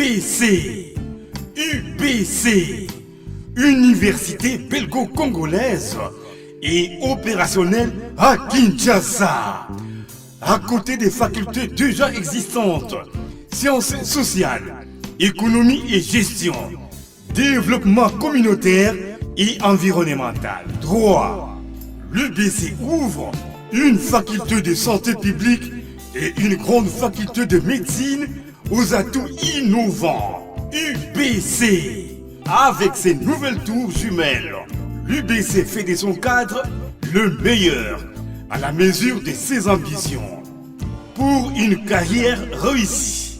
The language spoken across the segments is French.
UBC. UBC. Université belgo-congolaise et opérationnelle à Kinshasa. À côté des facultés déjà existantes, sciences sociales, économie et gestion, développement communautaire et environnemental, droit, l'UBC ouvre une faculté de santé publique et une grande faculté de médecine aux atouts innovants. UBC, avec ses nouvelles tours jumelles, l'UBC fait de son cadre le meilleur à la mesure de ses ambitions. Pour une carrière réussie,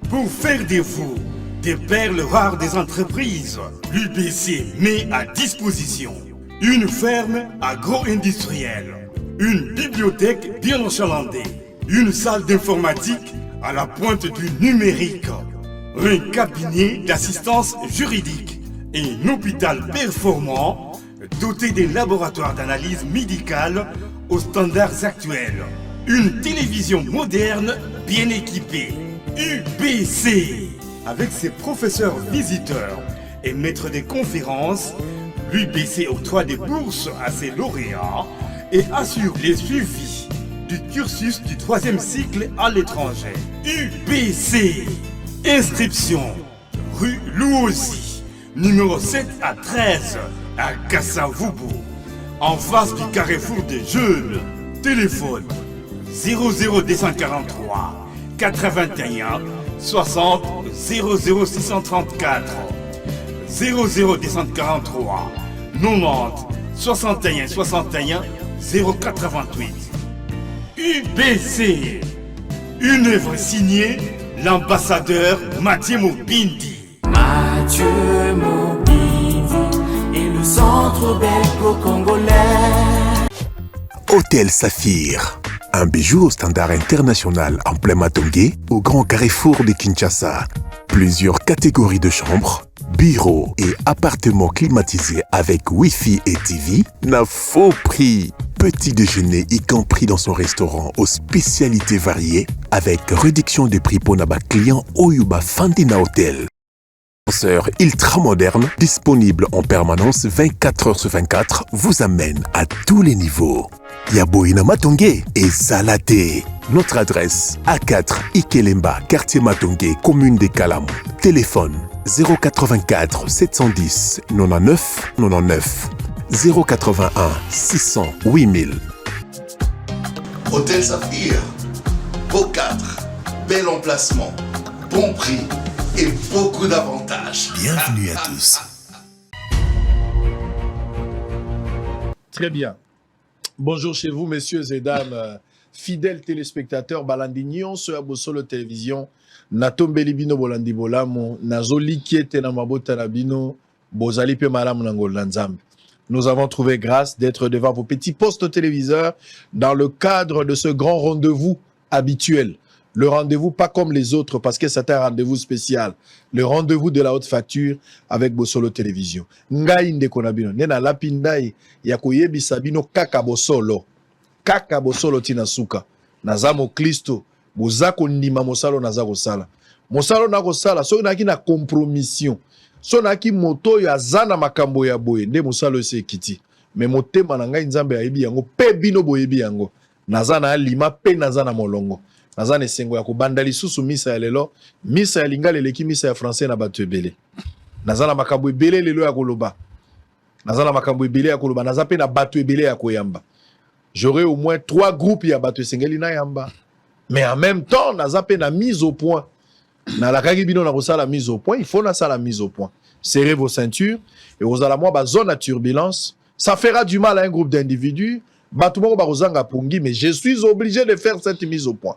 pour faire de vous des perles rares des entreprises, l'UBC met à disposition une ferme agro-industrielle, une bibliothèque bien enchalandée, une salle d'informatique à la pointe du numérique, un cabinet d'assistance juridique et un hôpital performant doté d'un laboratoire d'analyse médicale aux standards actuels, une télévision moderne bien équipée. UBC, avec ses professeurs visiteurs et maîtres de conférences, l'UBC octroie des bourses à ses lauréats et assure les suivis du cursus du 3e cycle à l'étranger. UBC, inscription rue Louosi, numéro 7 à 13 à Kassavubu, en face du carrefour des jeunes. Téléphone 00243 81 60 00634 00243 90 61 61 088. UBC, une œuvre signée l'ambassadeur Mathieu Mobindi. Mathieu Mobindi et le centre belgo-congolais. Hôtel Saphir, un bijou au standard international en plein Matongé, au grand carrefour de Kinshasa. Plusieurs catégories de chambres, bureaux et appartements climatisés avec Wi-Fi et TV, n'a faux prix. Petit déjeuner y compris dans son restaurant aux spécialités variées, avec réduction des prix pour Naba client Oyuba Fandina Hotel. Ascenseur ultra moderne, disponible en permanence 24 heures sur 24, vous amène à tous les niveaux. Yaboina Matongé et Salaté. Notre adresse A4 Ikelemba, quartier Matongé, commune des Kalam. Téléphone 084 710 99 99 081 600 8000. Hôtel Saphir, beau cadre, bel emplacement, bon prix et beaucoup d'avantages. Bienvenue à tous. Très bien. Bonjour chez vous, messieurs et dames, fidèles téléspectateurs, Balandignon sur Abosolo Télévision, Natombeli Bino Bolandi Bolamo, Nazoli Kiete Namabota Nabino, Bozali Pe Malam Nangolanzambe. Nous avons trouvé grâce d'être devant vos petits postes téléviseurs dans le cadre de ce grand rendez-vous habituel. Le rendez-vous pas comme les autres parce que c'est un rendez-vous spécial. Le rendez-vous de la haute facture avec Bosolo Télévision. Ngai Ndekonabino, nena lapindai yakoyebi sabino kaka Bosolo. Kaka Bosolo tinasuka. Nazamo Kristo, bozako ndima mosalo nazako sala. Mosalo nako sala, so naki na compromission. So naki moto ya zana makambo ya boye, nde mosalo se kiti. Me motema na ngai nzambe ayebi yango, pe bino boyebi yango. Nazana alima, pe nazana molongo. Nazana esengo ya kubanda lisusu misa ya lelo, misa ya lingala eleki misa ya français na batu ebele. Nazana makambo ebele lelo ya koloba. Nazana makambo ebele ya koloba, nazape na batu ebele ya koyamba. J'aurai au moins 3 groupes ya batu esengeli na yamba. Mais en même temps, nazape na mise au point. Na la kagibino na kosa la mise au point, il faut na ça la mise au point. Serrez vos ceintures et vous allez moi ba zone à turbulence. Ça fera du mal à un groupe d'individus. Batumoko ba kozanga pungi, mais je suis obligé de faire cette mise au point.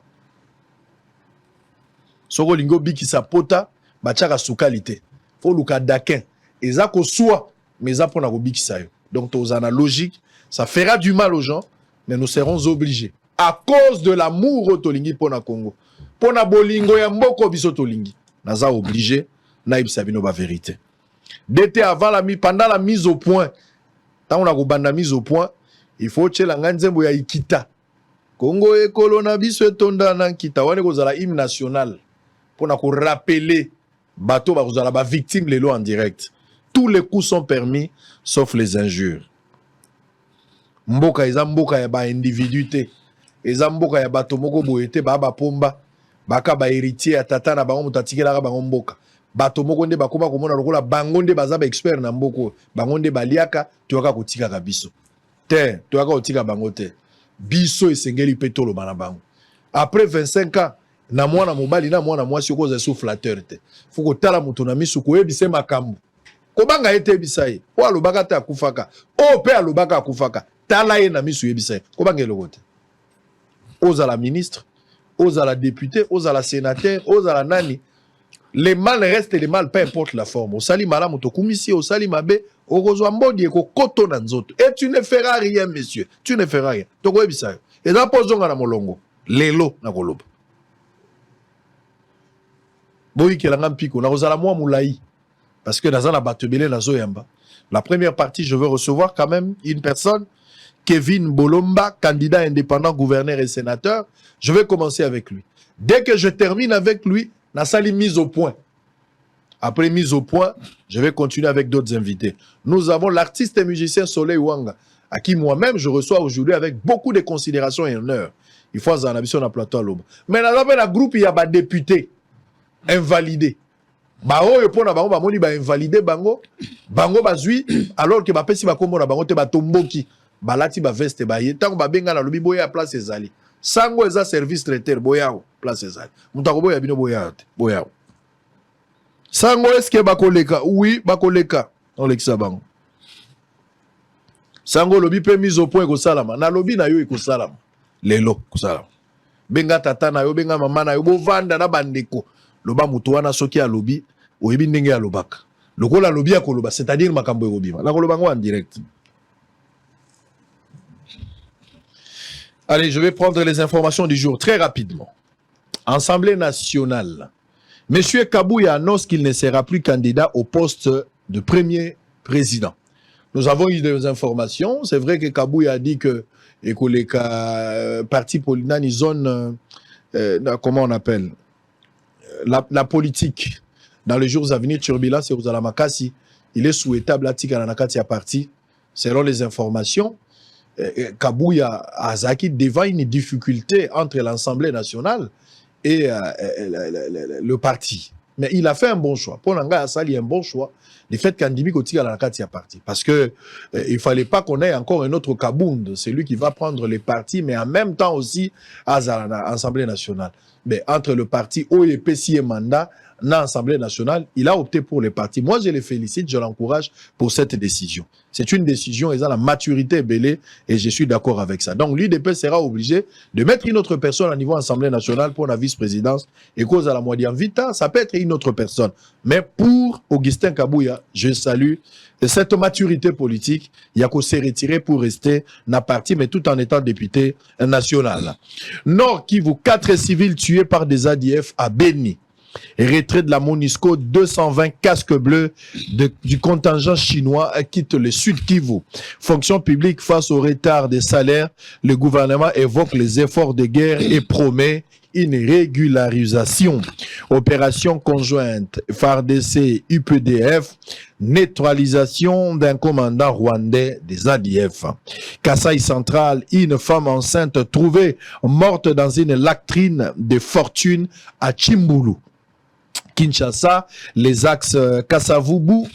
Soko lingo biki sa pota, bachaka soukalité. Faut luka dakin. Eza ko soit, mais za pona ko biki sa yo. Donc aux analogiques, ça fera du mal aux gens, mais nous serons obligés. À cause de l'amour au tolingi pona Congo. Pona bolingo ya mboko biso tolingi. Naza obligé, na ibisabino ba vérité. D'été avant pendant la mise au point, tant on a banda mise au point, il faut que la nganzembo ya ikita. Congo ekolo na biso etonda na kita wane kozala hymne national. Pour nous rappeler bateau ba kozala ba victime lelo en direct. Tous les coups sont permis sauf les injures. Mboka eza mboka ya ba individuité. Eza mboka ya bato moko boyete ba pomba baka ba héritier ya tata na bango mutatikela bango mboka. Bato moko nde bakoma komona lokola bango nde baza ba expert na mboko. Bango nde baliaka toyaka kotika ka biso. Te toyaka kotika bango te. Biso esengeli petolo bana bango. Après 25 ans na mwana mobali na mwana mwasi ko za soufflateur te. Fuko tala mutu na misu ko yebise makambo. Kobanga ete bisaye. O alobaka ta akufaka. O pe alobaka akufaka. Tala ye na misu yebisaye. Kobanga elokote. Oza la ministre, oza la député, oza la sénateur, oza la nani. Les mal restent les mal, peu importe la forme. Au sali malamu to kumisi, au sali mabe, au rezo mbodi eko koto na nzoto. Et tu ne feras rien, monsieur. Tu ne feras rien. Toko yebisaye. Et dans pozonga na molongo. Lelo na koloba. Boyi kelanga mpiko na kozala mwa mulai. Parce que dans la batebele na zoyamba. La première partie, je veux recevoir quand même une personne, Kevin Bolomba, candidat indépendant, gouverneur et sénateur. Je vais commencer avec lui. Dès que je termine avec lui, na sali mise au point. Après mise au point, je vais continuer avec d'autres invités. Nous avons l'artiste et musicien Soleil Wanga, à qui moi-même je reçois aujourd'hui avec beaucoup de considération et honneur. Il faut en ambition à plateau à l'aube. Mais dans le groupe, il y a des députés invalidés. Bao yopona bango ba moni ba invalider bango bazui alors que ba pesi ba komona bango te ba tomboki balati ba veste ba yetango ba benga na lobi boya place ezali sango eza service traiteur boya place ezali mutako boya bino boya sango est-ce que ba koleka oui ba koleka on lekisa bango sango lobi pe mise au point ko salama na lobi na yo ko salama lelo ko salama benga tata na yo benga mama na yo bo vanda na bandeko loba mutu wana soki alobi oyebi ndenge alobaka lokola lobi akoloba c'est-à-dire makambo ekobima na koloba ngo en direct. Allez, je vais prendre les informations du jour très rapidement. Assemblée nationale. Monsieur Kabouya annonce qu'il ne sera plus candidat au poste de premier président. Nous avons eu des informations. C'est vrai que Kabouya a dit que les parti politique zone comment on appelle la politique dans les jours à venir, turbulence et aux Alamakasi, il est souhaitable à Tikananakati à parti, selon les informations. Kabouya Azaki devant une difficulté entre l'Assemblée nationale et le parti. Mais il a fait un bon choix. Pour Nanga Asali, un bon choix. Le fait qu'Andimi Kotika Lanakati a parti. Parce que il ne fallait pas qu'on ait encore un autre Kabound. C'est lui qui va prendre les partis, mais en même temps aussi à l'Assemblée nationale. Mais entre le parti OEPC et mandat, dans l'Assemblée nationale, il a opté pour les partis. Moi, je le félicite, je l'encourage pour cette décision. C'est une décision, ils ont la maturité belée et je suis d'accord avec ça. Donc, l'UDP sera obligé de mettre une autre personne au niveau Assemblée nationale pour la vice-présidence et cause à la moitié vita, ça peut être une autre personne. Mais pour Augustin Kabouya, je salue cette maturité politique, il y a qu'à se retirer pour rester dans le parti, mais tout en étant député national. Nord Kivu, 4 civils tués par des ADF à Beni. Retrait de la MONUSCO, 220 casques bleus du contingent chinois quitte le Sud Kivu. Fonction publique face au retard des salaires, le gouvernement évoque les efforts de guerre et promet une régularisation. Opération conjointe FARDC UPDF, neutralisation d'un commandant rwandais des ADF. Kasaï central, une femme enceinte trouvée morte dans une latrine de fortune à Chimbulu. Kinshasa, les axes Kassavubu,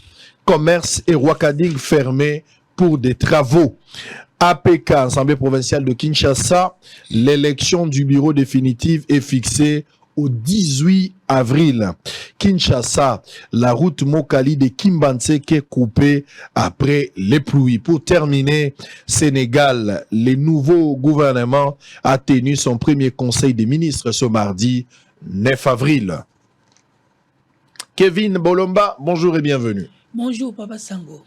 commerce et Wakading fermés pour des travaux. APK, Assemblée provinciale de Kinshasa, l'élection du bureau définitif est fixée au 18 avril. Kinshasa, la route Mokali de Kimbanseke est coupée après les pluies. Pour terminer, Sénégal, le nouveau gouvernement a tenu son premier conseil des ministres ce mardi 9 avril. Kevin Bolomba, bonjour et bienvenue. Bonjour, Papa Sango.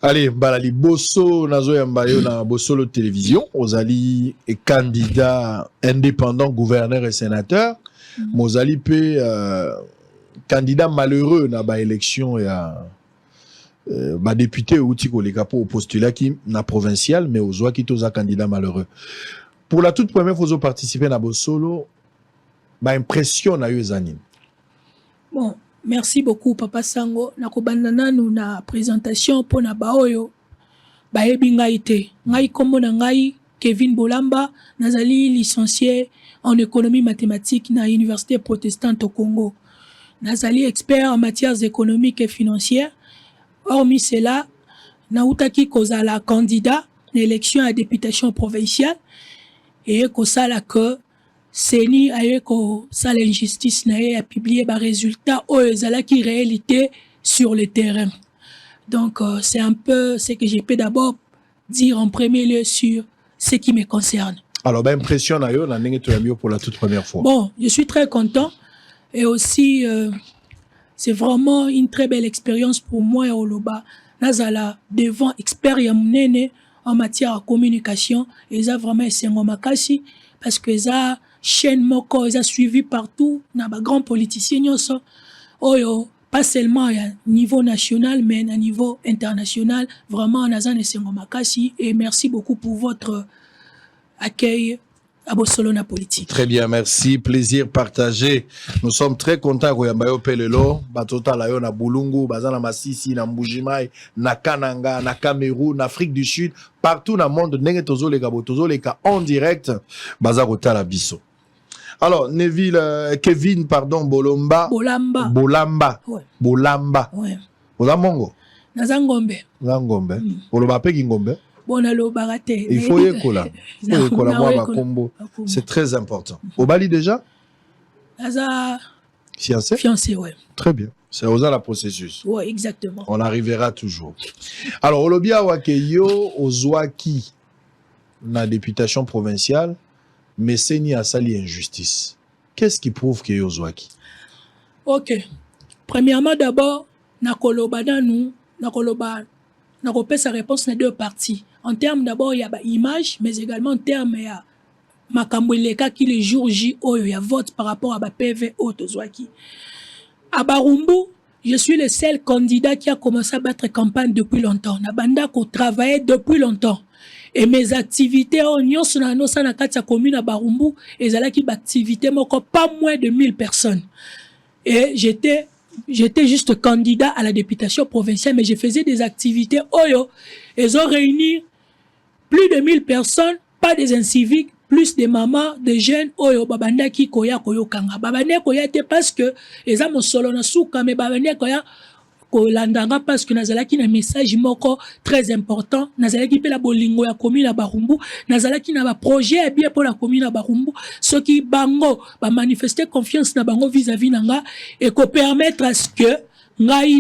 Allez, balali bosso nazo yambayo na bossolo télévision, ozali et candidat indépendant, gouverneur et sénateur. Mozali pe candidat malheureux na ba élection ya ba député outi ko leka pour postulat qui na provincial mais ozwa ki toza candidat malheureux. Pour la toute première fois participer na bossolo, ba impression na yo zanine. Bon, Merci beaucoup, Papa Sango. Nakobandana nous na présentation pour na baoyo. Baebi ngai te. Ngai kombo na ngai Kevin Bolamba, nazali licencié en économie mathématique na Université protestante au Congo. Nazali expert en matières économiques et financières. Hormis cela, nautaki kozala candidat l'élection à députation provinciale et kosala que Seni aye ko sala injustice na ye a publié ba résultat o ezalaki réalité sur le terrain. Donc c'est un peu ce que je peux d'abord dire en premier lieu sur ce qui me concerne. Alors ben impression na yo na ndenge to mieux pour la toute première fois. Bon, je suis très content et aussi c'est vraiment une très belle expérience pour moi et Oloba. Nazala devant expert ya munene en matière de communication et ça vraiment c'est ngomakasi parce que ça chaîne moko ils a suivi partout na ba grand politicien nyonso oyo pas seulement à niveau national mais à niveau international vraiment nazane sengo makasi et merci beaucoup pour votre accueil à Bossolona politique. Très bien, merci, plaisir partagé. Nous sommes très contents que Yambayo Pelelo, Batota Layo na Bulungu, Bazana Masisi, na Mbujimai, na Kananga, na Cameroun, Afrique du Sud, partout dans le monde, Nenge Tozo les Gabo, Tozo les cas en direct, Bazarota la Bisso. Alors, Neville, Kevin, pardon, Bolamba. Bolamba. Bolamba. Ouais. Bolamba. Ouais. Olamongo. Nazangombe. Ngombe. Olobapé Ngombe. Bonalo Barate. Il faut y écola. Il faut écola moi combo. C'est très important. Au Bali déjà? Naza. Fiancé? Fiancé, ouais. Très bien. C'est aux la processus. Ouais, exactement. On arrivera toujours. Alors, Olobia Wakeyo, Ozwaki, la députation provinciale, mais c'est ni à sali injustice. Qu'est-ce qui prouve qu'il y a Ozwaki? Ok. Premièrement, d'abord, Nakoloba nous, Nakoloba, Nakopé sa réponse dans deux parties. En termes d'abord, il y a l'image, mais également en termes, il y a Makambouileka qui le jour J, il y a vote par rapport à PV Ozwaki. À Barumbu, je suis le seul candidat qui a commencé à battre campagne depuis longtemps. Nabanda qui travaillait depuis longtemps. Et mes activités, on sont dans la commune à Barumbu, et là qui activité, pas moins de 1000 personnes. Et j'étais juste candidat à la députation provinciale, mais je faisais des activités. Ils ont réuni plus de 1000 personnes, pas des inciviques, plus des mamans, des jeunes, babanda ki koya koyo kanga. Babanda koya te parce que, ils ont mon solo na souka, mais babanda koya kolandanga parce que nazalaki na message moko très important. Nazalaki pe la bolingo ya commune à Barumbu. Nazalaki na ba projet bien pour la commune à Barumbu. Ce qui bango, ba manifester confiance na bango vis-à-vis nanga et ko permettre à ce que ngai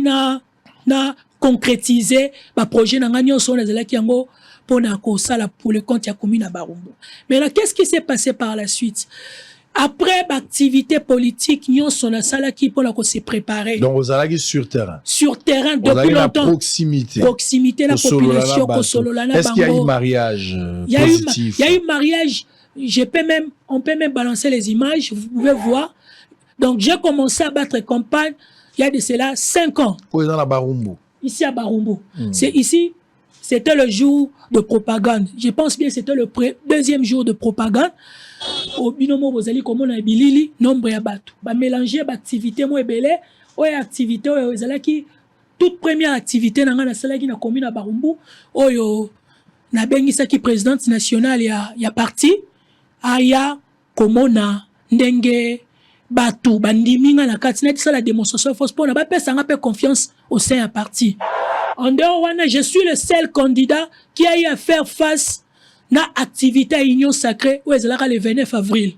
na concrétiser ba projet nanga nyonso nazalaki yango pour na ko sala pour le compte ya commune à Barumbu. Mais là, qu'est-ce qui s'est passé par la suite? Après l'activité politique, nous sommes qui pour se préparer. Donc, vous allez sur terrain. Sur terrain depuis longtemps. Proximité. Proximité la population. Est-ce qu'il y a eu mariage positif? Il y a eu mariage. On peut même balancer les images. Vous pouvez voir. Donc, j'ai commencé à battre campagne. Il y a de cela 5 ans. Ici à Barumbu. C'est ici. C'était le jour de propagande. Je pense bien que c'était le deuxième jour de propagande. Au binomo bozali comme on a bilili nombre ya batu ba mélanger ba activité mo ebele oyo activité oyo ezalaki toute première activité nanga na salaki na commune à Barumbu oyo na bengisa ki présidente nationale ya parti aya komona ndenge batu bandiminga na kati na la démonstration force pour na ba pesa nga pe confiance au sein ya parti. En dehors wana je suis le seul candidat qui a eu à faire face na activité à Union Sacrée où est le 29 avril.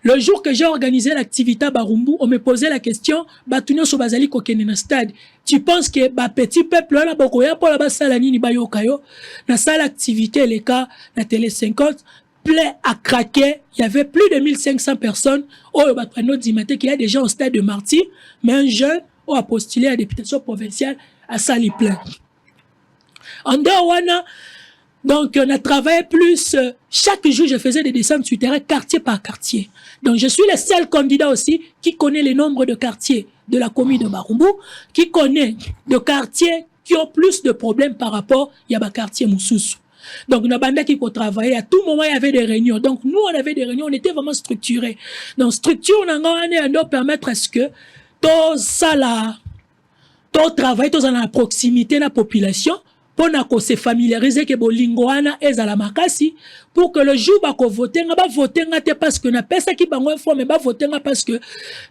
Le jour que j'ai organisé l'activité à Barumbu, on me posait la question, Batunyo Sobazali kokene na stade. Tu penses que ba petit peuple là bokoya pour la basala nini bayokayo na salle activité les cas na télé 50 plein à craquer, il y avait plus de 1500 personnes au batrano dimate qu'il y a déjà au stade de Marty, mais un jeune a postulé à la députation provinciale à Sali plein. En dehors wana donc, on a travaillé plus. Chaque jour, je faisais des descentes sur terrain, quartier par quartier. Donc, je suis le seul candidat aussi qui connaît les nombres de quartiers de la commune de Barumbu, qui connaît de quartiers qui ont plus de problèmes par rapport à quartier Moussous. Donc, on a banda qui travaillait. À tout moment, il y avait des réunions. Donc, nous, on avait des réunions. On était vraiment structurés. Donc, structure, on a permettre à ce que tout ça là, tout travail, tout dans la proximité de la population, pour se familiariser que bolingoana est à la makasi, pour que le jour où voter, on va voter parce que na pesa qui bango informe, va voter parce que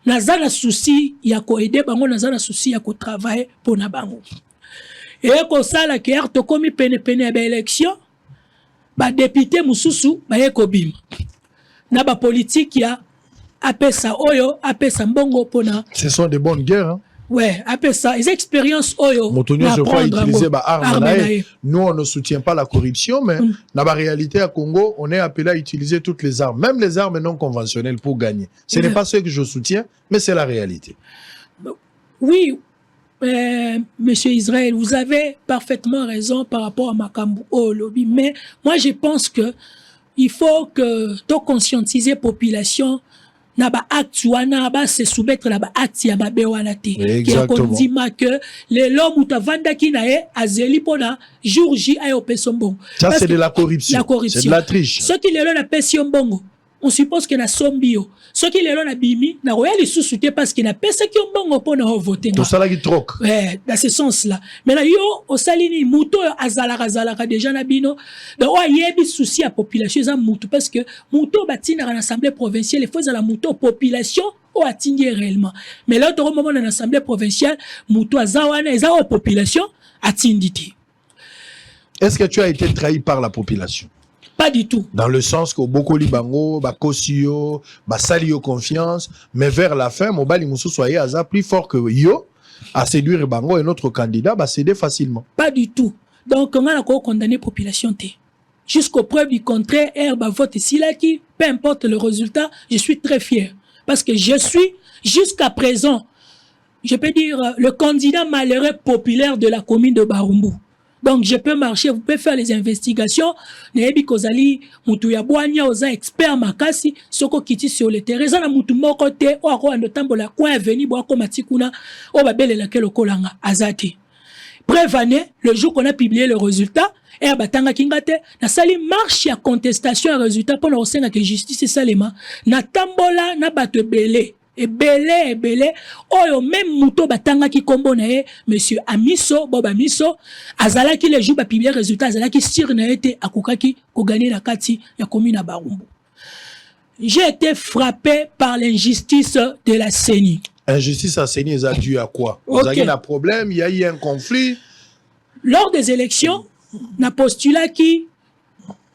naza na souci ya ko aider bango, naza na souci ya ko travailler pour na bango. Et ko sala ke to komi pene ba élection, ba député mususu ba ekobim. Na ba politique ya apesa oyo, apesa mbongo pona. Ce sont des bonnes guerres, hein. Ouais, après ça, les expériences oyo. Motonio se fait utiliser armes. Nous, on ne soutient pas la corruption, mais dans la réalité à Congo, on est appelé à utiliser toutes les armes, même les armes non conventionnelles pour gagner. Ce n'est pas ce que je soutiens, mais c'est la réalité. Oui, Monsieur Israël, vous avez parfaitement raison par rapport à Makambu au lobby, mais moi je pense que il faut que tu conscientises la population. Naba acte wana ba se soumettre la ba acte ya ba bewana te qui a dit ma que les l'homme ou ta vanda qui na e azeli pona jour J ayo pesombo. Ça c'est de la corruption. C'est de la triche. Ce qui les l'on a pesombo, on suppose que na sombio. Ce qui les l'on a bimi na royal sous-souté parce qu'il n'a pas ce qui ont bongo pona voter. Tout ça là qui troque. Ouais, dans ce sens là. Mais là yo au salini muto azalaka déjà na bino. Donc ouais yebi souci à population za muto parce que muto batina à l'assemblée provinciale il faut à la muto population ou atingi réellement. Mais là au moment dans l'assemblée provinciale muto azawana eza aux population atinditi. Est-ce que tu as été trahi par la population? Pas du tout. Dans le sens que beaucoup libango, ba kosio, ba salio confiance, mais vers la fin, Mobali Moussou soyez aza plus fort que yo à séduire bango et notre candidat va céder facilement. Pas du tout. Donc on a condamné la population T. Jusqu'aux preuves du contraire, ba vote ici là qui, peu importe le résultat, je suis très fier parce que je suis jusqu'à présent, je peux dire le candidat malheureux populaire de la commune de Barumbu. Donc, je peux marcher, vous pouvez faire les investigations. Nebi Kozali, Moutou Yabouania, Oza, expert Makasi, Soko Kiti sur le terrain. Zana Moutou Mokote, Oako Andotambola, Kwa Veni, Boako Matikuna, Obabele Lakelo Kolanga, Azati. Bref année, le jour qu'on a publié le résultat, et Batanga Kingate, na sali marche à contestation à résultat pour nous que justice et salema, na tambola, na bate belé. Et belé, oyo même mouto batanga ki kombo na ye, monsieur Amiso, Boba Amiso, azala ki le jour ba publier résultat, azala ki sir na été akokaki ko gagner la kati ya commune à Barumbu. J'ai été frappé par l'injustice de la CENI. Injustice à CENI, ça a dû à quoi? Vous avez un problème, il y a eu un conflit. Lors des élections, na postulat qui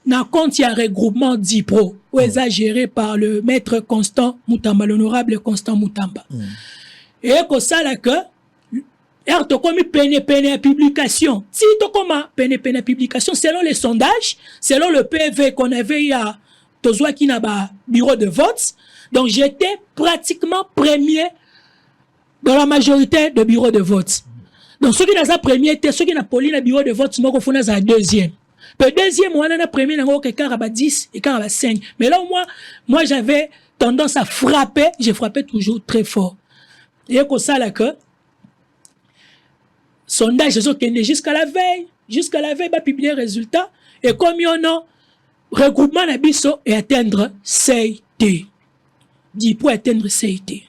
na compte, il y a un regroupement d'IPRO, où est géré par le maître Constant Moutamba, l'honorable Constant Moutamba. Et comme ça, là, que, to comme peine publication. Si to comme peine publication, selon les sondages, selon le PV qu'on avait il y a Tozoa qui n'a pas bureau de vote, donc j'étais pratiquement premier dans la majorité de bureaux de vote. Donc ceux qui n'ont pas premier, ceux qui n'ont pas le bureau de vote, nous avons fait deuxième. Le deuxième, on a premier, on a 10 et 5. Mais là, moi, j'avais tendance à frapper. J'ai frappé toujours très fort. Et comme ça, là, que sondage, jusqu'à la veille, va publier le résultat. Et comme il y a regroupement d'abisso et atteindre CIT. Dit pour atteindre CIT.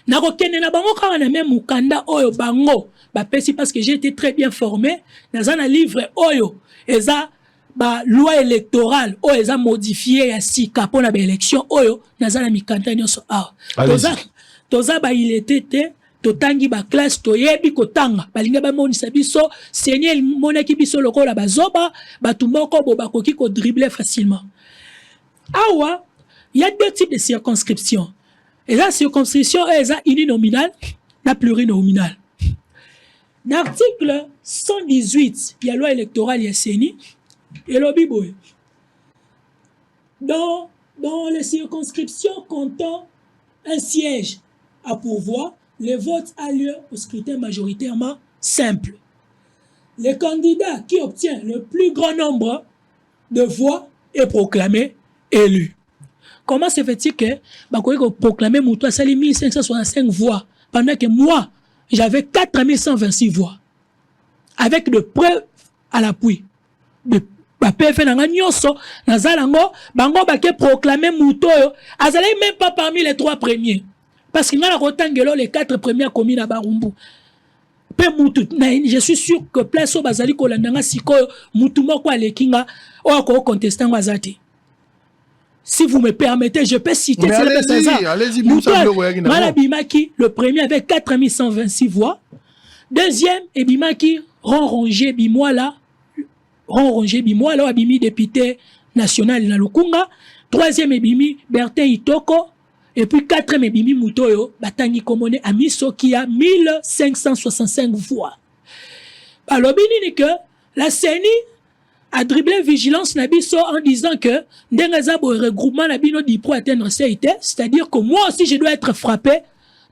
Na kokende na bango quand on a même mukanda oyo bango. Parce que j'ai été très bien formé. Dans un livre oyo. Eza ba loi électorale o eza modifié ya sika pona ba élection oyo nazana mikanta nyonso a toza ba il était totangi ba classe toyebi kotanga balinga ba monisa biso seigneur monaki biso lokola bazoba batu moko bo bakoki ko dribbler facilement. Awa il y a deux types de circonscriptions. Et la circonscription est uninominale na plurinominale. L'article 118 il y a loi électorale il y a CENI. Et le Bible. Dans les circonscriptions comptant un siège à pourvoir, le vote a lieu au scrutin majoritairement simple. Le candidat qui obtient le plus grand nombre de voix est proclamé élu. Comment se fait-il que proclamer Moutoua Sali 1565 voix pendant que moi, j'avais 4126 voix avec de preuves à l'appui. PF nanga nyonso nazalango bango bake proclamer Moutoyo azalaki même pas parmi les 3 premiers Parce qu'il y a les 4 premières communes à Barumbu. Je suis sûr que place au Bazali Kolandanga Siko Moutoumoko Alekinga ou contestant Wazati. Si vous me permettez, je peux citer. Allez-y, Malabimaki, le premier avec 4126 voix. Deuxième, Ebimaki, Ronrongé Bimoala, Abimi député national na Lukunga. Troisième, Ebimi, Bertin Itoko. Et puis quatrième, Ebimi Mutoyo, Batangi Komone Amiso qui a 1565 voix. Alors, bini que la CENI a dribblé vigilance Nabiso en disant que Ndengazabo regroupement Nabino dit pour atteindre CIT, c'est-à-dire que moi aussi je dois être frappé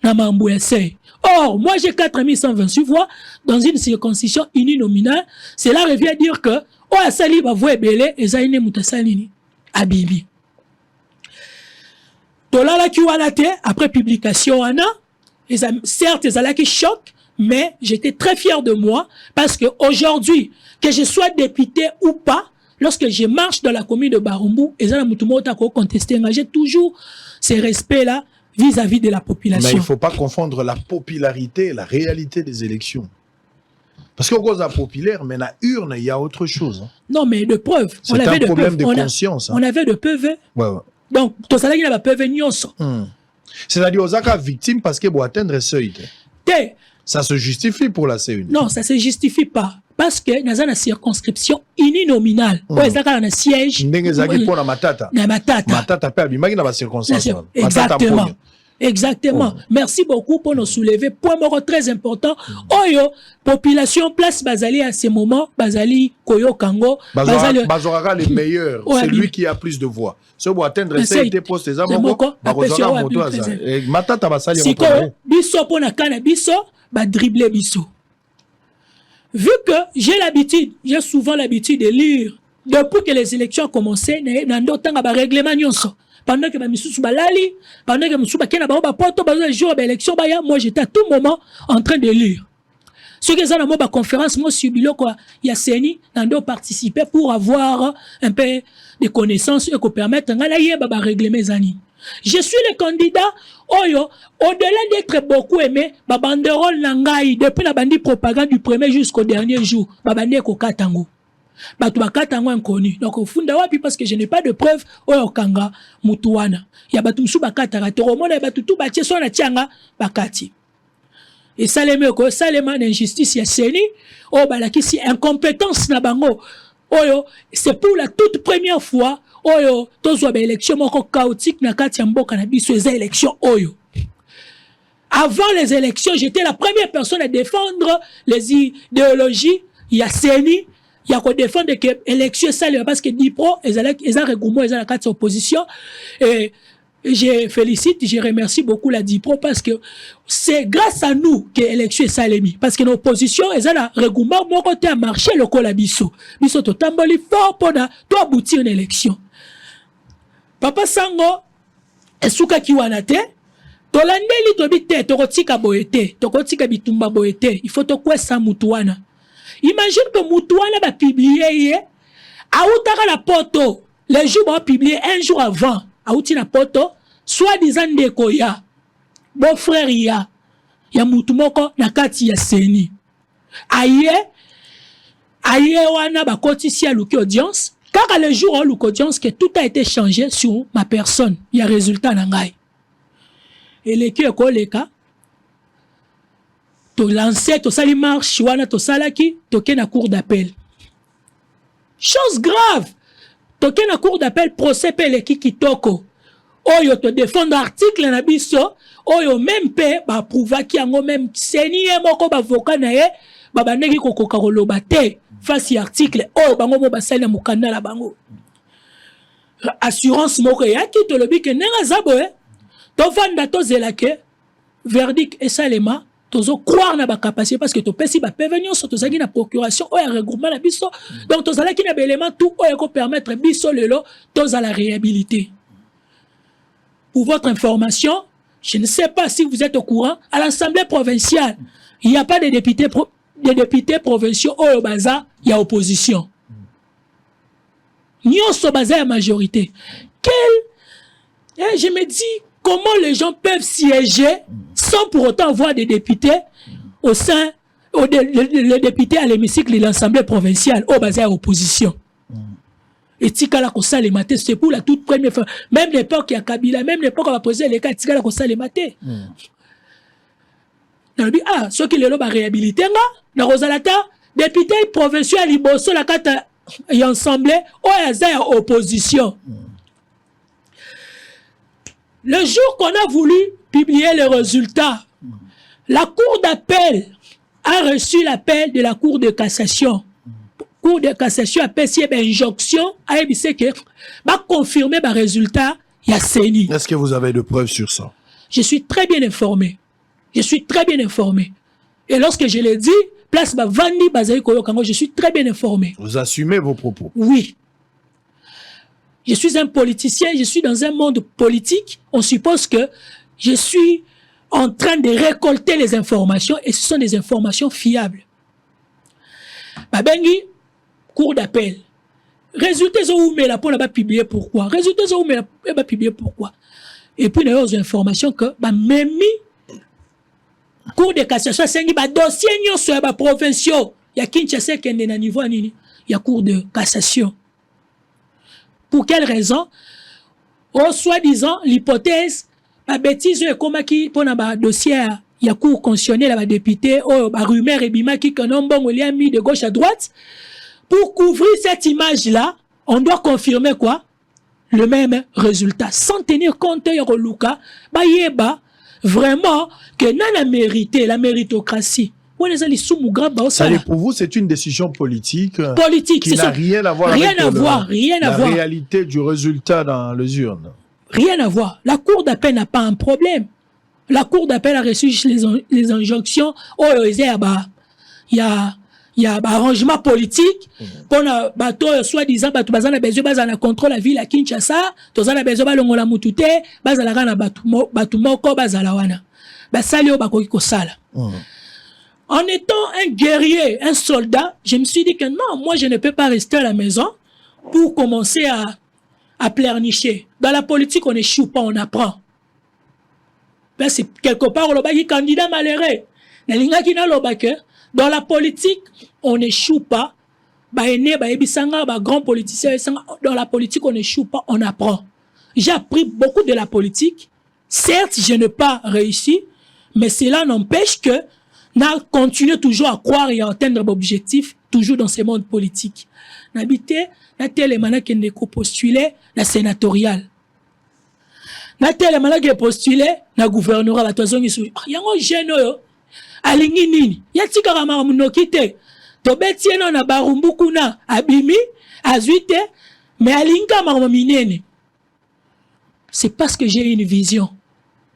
dans ma mbouessé. Or, moi j'ai 4128 voix dans une circonscription uninominale. Cela revient à dire que oh Asali va voix belé et Zaine Moutasalini Abibi. Tolala qui walate après publication Anna, certes ils allaient qui choquent, mais j'étais très fier de moi parce que aujourd'hui que je sois député ou pas, lorsque je marche dans la commune de Barumbu, j'ai toujours ces respects-là vis-à-vis de la population. Mais il ne faut pas confondre la popularité et la réalité des élections. Parce qu'au cause de la populaire, mais la urne, il y a autre chose. Non, mais de preuves. C'est un problème de conscience. On avait de preuves. Ouais. Donc, tout ça, il n'y a pas de preuves. C'est-à-dire aux cas victimes parce qu'il faut atteindre ce seuil. Ça se justifie pour la CENI. Non, ça ne se justifie pas. Parce que nous avons une circonscription uninominale. Nous avons un siège. Exactement. Exactement. Merci beaucoup pour nous soulever. Point très important. Oyo, population place Bazali à ce moment. Bazali, Koyo, Kango. Bazoraka les meilleurs. C'est lui qui a plus de voix. Si vous atteindre ça, il te pose tes amours. Bazoraka moto. Matata Basali. Si biso pour na kana biso, ba dribbler biso. Vu que j'ai souvent l'habitude de lire, depuis que les élections ont commencé, pendant que pendant que l'élection, moi j'étais à tout moment en train de lire. Ce que ça dans ma conférence, moi il y a CENI, dans participer pour avoir un peu de connaissances et pour permettre de régler mes années. Je suis le candidat, au-delà d'être beaucoup aimé, banderole nangai, depuis la bandit propagande du premier jusqu'au dernier jour, bandit kokatango. Batuakatango inconnu. Donc au fond d'awapi parce que je n'ai pas de preuves, kanga mutuana. Ya batumsu bakatara, toromona batutu batie so na tianga bakati. Et ça les mecs, ça les man d'injustice ya seni, balaki si incompétence na bango. C'est pour la toute première fois oyo tozwa élection moko chaotique na kati ya mboka na biso eza élection oyo. Avant les élections, j'étais la première personne à défendre les idéologies ya CENI, ya ko défendre que élection ça parce que Dipro eza regroupement eza la kati opposition et je félicite, je remercie beaucoup la Dipro parce que c'est grâce à nous que l'élection est salémi. Parce que l'opposition, ils ont un regroupement, mon côté a marché le col à biso. Biso to tamboli fort pour to aboutir une élection. Papa Sango, esuka kiwanate, to landeli to bite, to kotika boete, to kotika bitumba boete, il faut to kwesa mutuana. Imagine que mutuana va publier, aoutaka la poto, les jours va publier un jour avant. Aouti na poto, soi-disant ndeko ya, bon frère ya mutumoko na kati ya CENI. Aye wana bakoti si a luki audience, car le jour où luki audience que tout a été changé sur ma personne, il y a résultat nangai. Et les qui ekoleka, to lancer, to sali marche, wana to salaki, to ke na cour d'appel. Chose grave! Toke na cour d'appel procès pe leki kitoko. Oyo te défendre article na biso, oyo même pe ba prouva ki yango même CENI moko ba avocat na ye, ba bandeki kokoka koloba te face article oyo bango mo basali na mukanda la bango. Assurance moko ya ki to lobi ke nenga zabo to vanda to zelake verdict esalema tozo croire na ba capacité parce que to pesi ba prévention so tozaki na procuration o ya regroupement na biso donc tozalaki na élément tout o ya ko permettre biso lelo toza la réhabiliter. Pour votre information, je ne sais pas si vous êtes au courant, à l'Assemblée provinciale, il n'y a pas de députés provinciaux au baza, il y a opposition. Nous sommes basés à majorité. Je me dis comment les gens peuvent siéger sans pour autant avoir des députés au sein, les députés à l'hémicycle de l'Assemblée provinciale, au basé à l'opposition. Et Tikala Kosa les matés, c'est pour la toute première fois. Même l'époque, il y a Kabila, même l'époque, on va poser les cas, Tikala Kosa les matés. Ah, ceux qui les l'ont réhabilité, dans Rosalata, député provincial, il bosse la carte et ensemble, ou à opposition. Le jour qu'on a voulu publier les résultats, la Cour d'appel a reçu l'appel de la Cour de cassation. Cour de cassation a passé une injonction à confirmer les résultats. Il y a CENI. Est-ce que vous avez de preuves sur ça? Je suis très bien informé. Je suis très bien informé. Et lorsque je l'ai dit, place Vandi Bazaï Koyokango, je suis très bien informé. Vous assumez vos propos? Oui. Je suis un politicien, je suis dans un monde politique. On suppose que je suis en train de récolter les informations et ce sont des informations fiables. Babengi, cour d'appel. Résultats où mais la pour pas publier pourquoi? Résultats où mais pas publier pourquoi? Et puis il y a des informations que même cour de cassation c'est un dossier sur les provinciaux. Il y a Kinshasa qui est à niveau nini. Il y a cour de cassation. Pour quelle raison? Au soi-disant l'hypothèse la bêtise est comme qui pour un dossier il y a cour constitutionnelle la député ou la rumeur et bima qui bon il y a mis de gauche à droite. Pour couvrir cette image-là, on doit confirmer quoi? Le même résultat. Sans tenir compte de Luka, vraiment, que n'a la mérité, la méritocratie. Pour vous, c'est une décision politique, qui n'a rien à voir avec la réalité du résultat dans les urnes. Rien à voir. La Cour d'appel n'a pas un problème. La Cour d'appel a reçu les injonctions. Oh, il y a un arrangement politique pour un bateau soi-disant bateau bazana besoin bazana contrôle la ville à Kinshasa tozana besoin balongola mutute bazala kana bateau moko bazala wana basali obakoki kosala. En étant un guerrier, un soldat, je me suis dit que non, moi je ne peux pas rester à la maison pour commencer à pleurnicher. Dans la politique, on n'échoue pas, on apprend. Ben, c'est quelque part on est candidat malheureux. Dans la politique, on n'échoue pas. Grand politicien, dans la politique, on n'échoue pas, on apprend. J'ai appris beaucoup de la politique. Certes, je n'ai pas réussi, mais cela n'empêche que n'a continue toujours à croire et à atteindre l'objectif, toujours dans ce monde politique. N'habité, n'a tel émanant qui n'est postulé, la sénatoriale. N'a tel émanant qui est postulé, la gouverneure, la toison, il y a un jeune, alingi nini ya tikaka mamunoki te to betieno na barumbuku na abimi azuite mais alinga mamuminene. C'est parce que j'ai une vision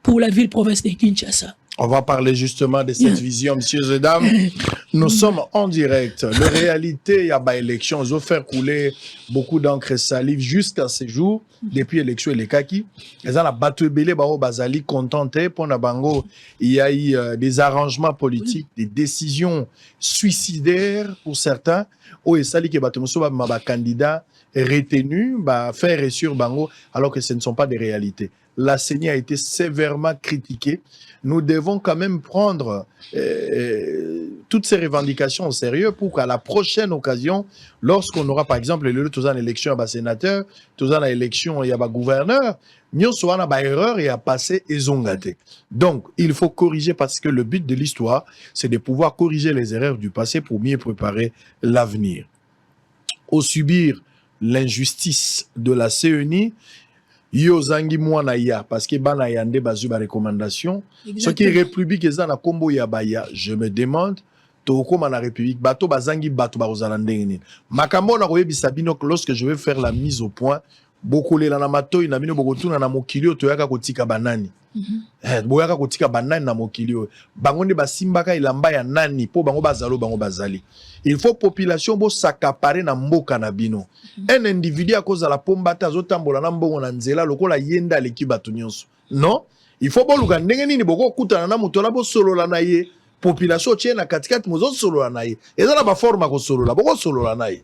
pour la ville province de Kinshasa. On va parler justement de cette vision, messieurs et dames. Nous sommes en direct. La réalité, il y a des élections. Ils ont fait couler beaucoup d'encre et salive jusqu'à ce jour, depuis l'élection et les kaki. Ils ont battu belé, bazali contenté pour na bango. Il y a eu des arrangements politiques, des décisions suicidaires pour certains. Oh, et sali qui battu ma candidat retenu, faire et sur bango, alors que ce ne sont pas des réalités. La CENI a été sévèrement critiquée. Nous devons quand même prendre toutes ces revendications au sérieux pour qu'à la prochaine occasion, lorsqu'on aura par exemple l'élection à sénateur, à l'élection à gouverneur, nous serons à erreur et à passer et zongaté. Donc, il faut corriger parce que le but de l'histoire, c'est de pouvoir corriger les erreurs du passé pour mieux préparer l'avenir. Au subir l'injustice de la CENI, yo zangi mwana ya parce que bana yande bazu ba recommandation ce qui est république eza na kombo ya baya je me demande to koma na république bato bazangi bato ba ozala ndenge nini makambo na koyebisa bino lorsque je vais faire la mise au point bokolela na matoi na bino bokotuna na mokili to yaka kotika banani boyaka kotika banani na mokili bango nde basimbaka ilamba ya nani po bango bazalo bango bazali. Il faut population bo s'accaparer na mboka na bino. Un individu à cause de la pombata zotambola na mbongo na nzela lokola yenda leki batu nyonso. Non, il faut bo luka ndenge nini boko kutana na mutola bo solola na ye. Population tie na katikati mozo solola na ye. Eza na ba forma ko solola boko solola na ye.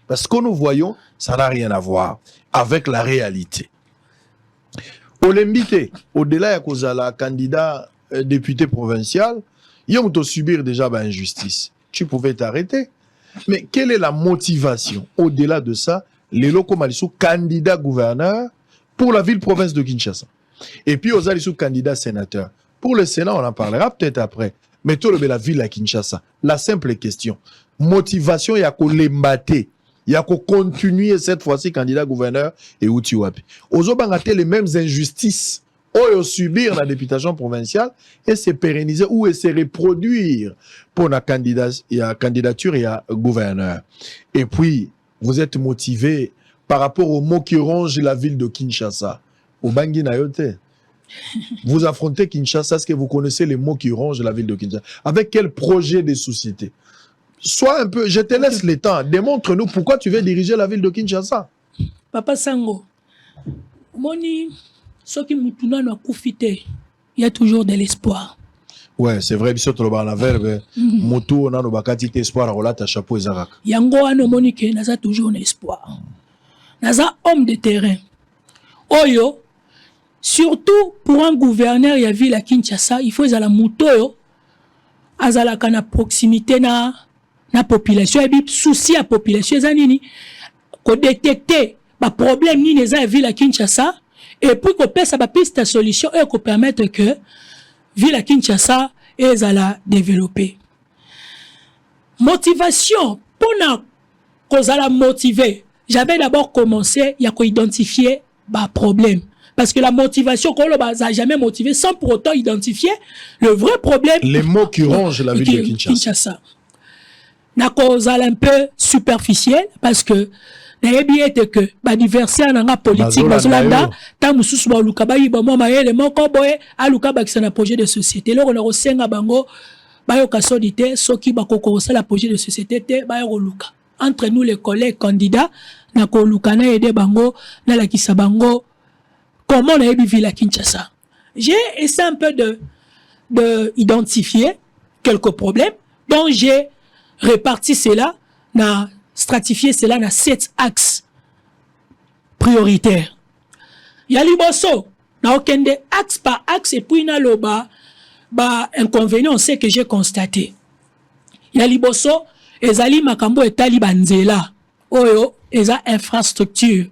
Parce que nous voyons, ça n'a rien à voir avec la réalité. Olembité, au-delà de la candidat député provincial, ils ont subir déjà injustice. Tu pouvais t'arrêter. Mais quelle est la motivation au-delà de ça? Les locaux sont candidats gouverneurs pour la ville-province de Kinshasa. Et puis, aux sont candidats sénateurs. Pour le Sénat, on en parlera peut-être après. Mais tout le la ville à Kinshasa. La simple question. Motivation, il y a qu'on l'embatter. Il y a qu'on continuer cette fois-ci candidat gouverneur et Outiwapi. Aux autres, les mêmes injustices. Ou subir la députation provinciale et se pérenniser ou se reproduire pour la candidature et à gouverneur. Et puis, vous êtes motivé par rapport aux mots qui rongent la ville de Kinshasa. Au Bangui Nayote. Vous affrontez Kinshasa, est-ce que vous connaissez les mots qui rongent la ville de Kinshasa? Avec quel projet de société? Sois un peu, je te laisse le temps. Démontre-nous pourquoi tu veux diriger la ville de Kinshasa. Papa Sango, Moni, ce qui m'a il y a toujours de l'espoir. Ouais, c'est vrai, bisous le bar la verbe. Moto on a no bakati espoir à relata chapeau ezaraka. Yango ano Monique naza toujours un espoir. Naza homme de terrain. Oyo, surtout pour un gouverneur y a ville à Kinshasa, il faut la moto yo azala kana proximité na population et bi souci à population zanini ko détecter ba problème ni les a ville à Kinshasa et puis qu'on peut ça ba piste de solution et qu'on permettre que ville à Kinshasa et la développer. Motivation pour na cause la motiver. J'avais d'abord commencé il y a qu'on identifier ba problème parce que la motivation qu'on n'a jamais motivé sans pour autant identifier le vrai problème. Les mots qui rongent la ville de Kinshasa. Na cause un peu superficielle parce que na bien était que l'adversaire dans la politique bazolanda ta mususu ba luka ba yiba mo mayele moko boye aluka ba kisana projet de société loko na kosenga bango ba yo kasodité soki ba kokosa la projet de société te ba yo luka entre nous les collègues candidats na ko luka na aider bango na la kisa bango comment na yebi ville à Kinshasa. J'ai essayé un peu de identifier quelques problèmes dont j'ai réparti cela, na stratifié cela dans 7 axes prioritaires. Yali bosso, na aucun des axes par axe et puis na loba ba inconvénient c'est que j'ai constaté. Yali bosso, ezali makambo etali banzela. Oyo, eza infrastructure.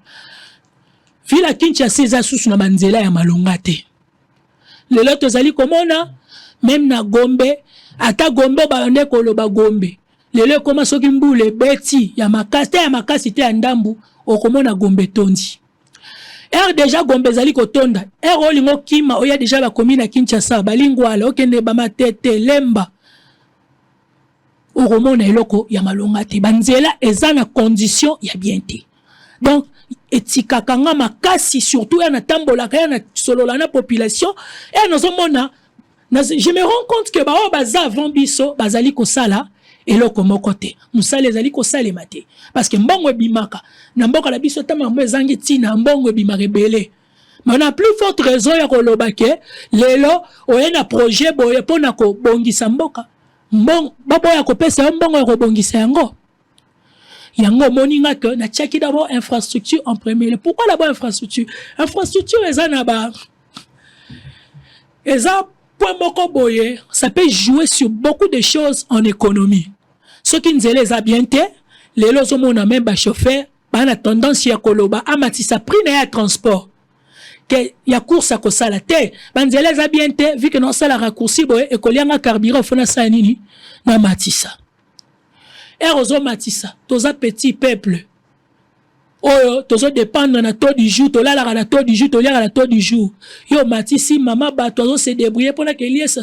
Vila Kinshasa eza susu na banzela ya malongate. Lelo tozali komona même na Gombe, ata Gombe ba ne koloba Gombe. Lelo koma soki mbule beti ya makasi te ya ndambu okomona Gombe tondi. Déjà Gombe zali kotonda. Olingo kima oya déjà ba commune na Kinshasa balingwala okende ba matete lemba. Okomona eloko ya malongate. Banzela eza na condition ya bien te. Donc etika kanga makasi surtout ya na tambola ya na solola na population et nazomona je me rends compte que ba baza avant biso bazali kosala eloko moko te musala ezali kosalema te parce que mbongo ebimaka na mboka la biso tama mbo ezangi tina mbongo ebimaka ebele mais on a plus forte raison ya koloba ke lelo oye na projet boye pona ko bongisa mboka mbongo baboya kopesa mbongo ya kobongisa yango yango moninga que na tchaki d'abord infrastructure en premier. Pourquoi d'abord infrastructure? Infrastructure eza na ba eza point moko boye, ça peut jouer sur beaucoup de choses en économie. Ce qui nous les a bien té, les lots on a même ba chauffeur, ba na tendance ya koloba amatisa prix na ya transport. Que ya course à kosala té, ba nous les a bien té vu que non ça la raccourci boye et kolianga carburant fona sa nini na matisa. Erozo matisa, toza petit peuple. Oyo, tozo dépendre na taux du jour, to la na taux du jour, to lia na taux du jour. Yo matisi mama ba tozo se débrouiller pour la que lié ça.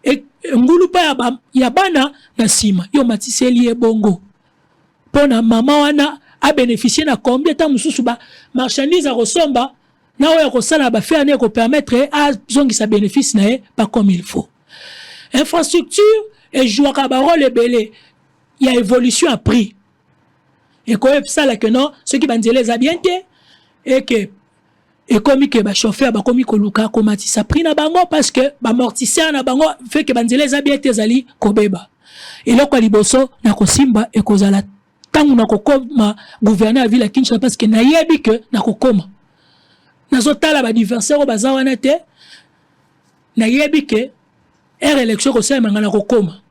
Et ngulu pa ya bana na sima. Yo matisi lié bongo. Pona mama wana a bénéficier na combien temps mususu ba marchandise a resomba na oyo ko sala ba faire ne ko permettre à zongi sa bénéfice na pas comme il faut. Infrastructure et jouer ba rôle belé. Il y a évolution à prix. Et comme ça là que non, ceux qui bandent les habientés et que et comme que ba chauffeur ba comme ko luka ko matisa prix na bango parce que ba amortisseur na bango fait que bandent les habientés zali kobeba. Et là ko liboso na ko simba et ko zala tangu na ko koma gouverneur ville à Kinshasa parce que na yebi que na ko koma. nazotala badiversaire oyo baza wana te nayebi ke élection kosalemanga na kokoma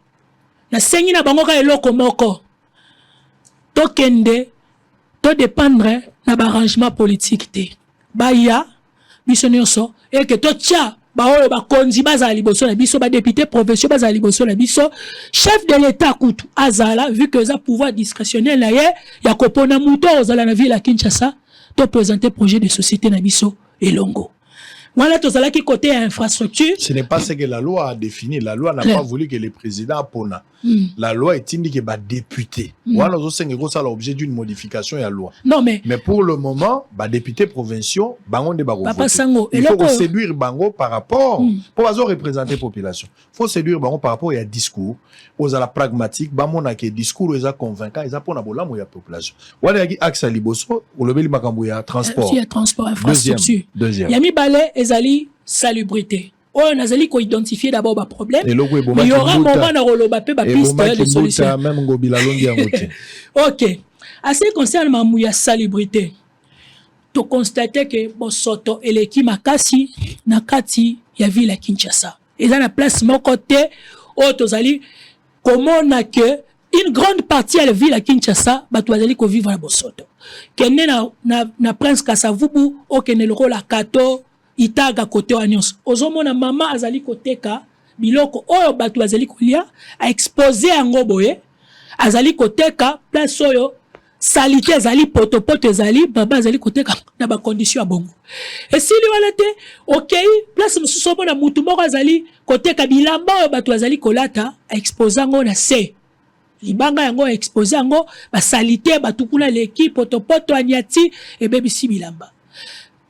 nasengi na bango ka eloko moko tokende todépendre na baarrangement politique te baya biso nyonso eke totia baoyo bakonzi bazala liboso na biso badépute provinciaux bazala liboso na biso chef de l'état kutu azala vu que eza pouvoir discrétionnel na ye ya kopona mutu ozala na ville ya Kinshasa to présenter projet de société na biso elongo. Voilà, tout ça qui côté infrastructure. Ce n'est pas ce que la loi a défini. La loi n'a pas voulu que le président appona. La loi est indiquée par député. Voilà, c'est l'objet d'une modification de la loi. Non, mais pour le moment, les députés provinciaux, bango de bango. Il faut séduire bango par rapport pour représenter la population. Il faut séduire bango par rapport à discours, aux la pragmatique, bango na ke discours est convaincant, ils apprennent à bola la population. Voilà, axe à liboso, ou le bel makambo ya transport. Il y a transport infrastructure. Deuxième. Yami balé ezali salubrité. Oh, nazali ko identifier d'abord ba problème. Mais il y aura un moment na roloba pe ba piste de solution. Même ngobila longi ya ngote. OK. À ce qui concerne mamouya salubrité. To constater que bosoto eleki makasi na kati ya ville ya Kinshasa. Eza na place moko te o tozali comment na que une grande partie de la ville à Kinshasa bato bazali ko vivre na bosoto. Kenne na prince Kasavubu o kenne le rôle Kato itaga côté anyos ozomona mama azali koteka biloko oyo bato azali kolia a exposer yango boye azali koteka place oyo salité azali potopoto azali baba azali koteka na ba condition ya bongo esili wala te okay place mususu omona mutu moko azali koteka bilamba oyo bato azali kolata a exposer yango na se libanga yango exposer yango ba salité bato kuna leki potopoto anyati ebebisi bilamba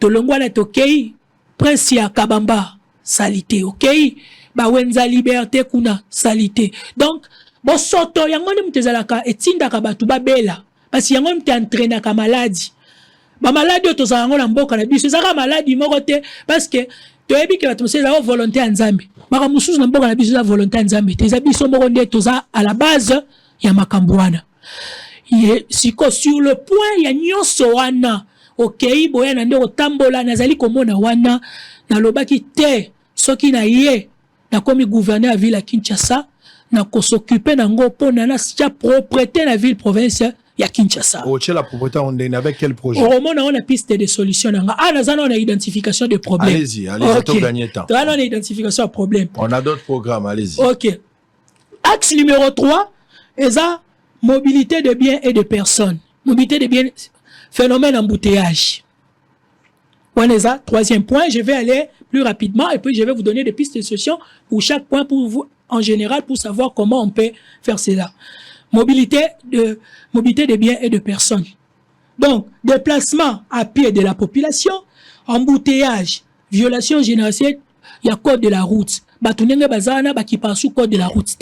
tolongwa na tokei Prince ya Kabamba salité okay ba wenza liberté kuna salité donc bo soto yango ni mtezalaka etinda ka batu babela parce yango mte entraîner ka maladie ba maladie to za yango na mboka na biso zaka maladie moko te parce que to ebi ke batu seza volonté ya Nzambe maka mususu na mboka na biso za volonté ya Nzambe te za biso moko nde to za à la base ya makambwana ye siko sur le point ya nyonso wana okay boya na ndeko tambola nazali komona wana na lobaki te soki na ye na komi gouverneur à ville à Kinshasa na ko s'occuper nango pona na sia propriété na ville province ya Kinshasa. O la propriété on est avec quel projet? On a piste de solution nanga on a identification de problèmes. Allez-y, to gagner temps. On a identification de problèmes. On a d'autres programmes, allez-y. OK. Axe numéro 3 est la mobilité de biens et de personnes. Mobilité de biens phénomène embouteillage. Voilà, troisième point, je vais aller plus rapidement et puis je vais vous donner des pistes de solution pour chaque point pour vous en général pour savoir comment on peut faire cela. Mobilité de biens et de personnes. Donc, déplacement à pied de la population, embouteillage, violation généralisée, il y a code de la route. Batunenge bazana qui passe sous code de la route.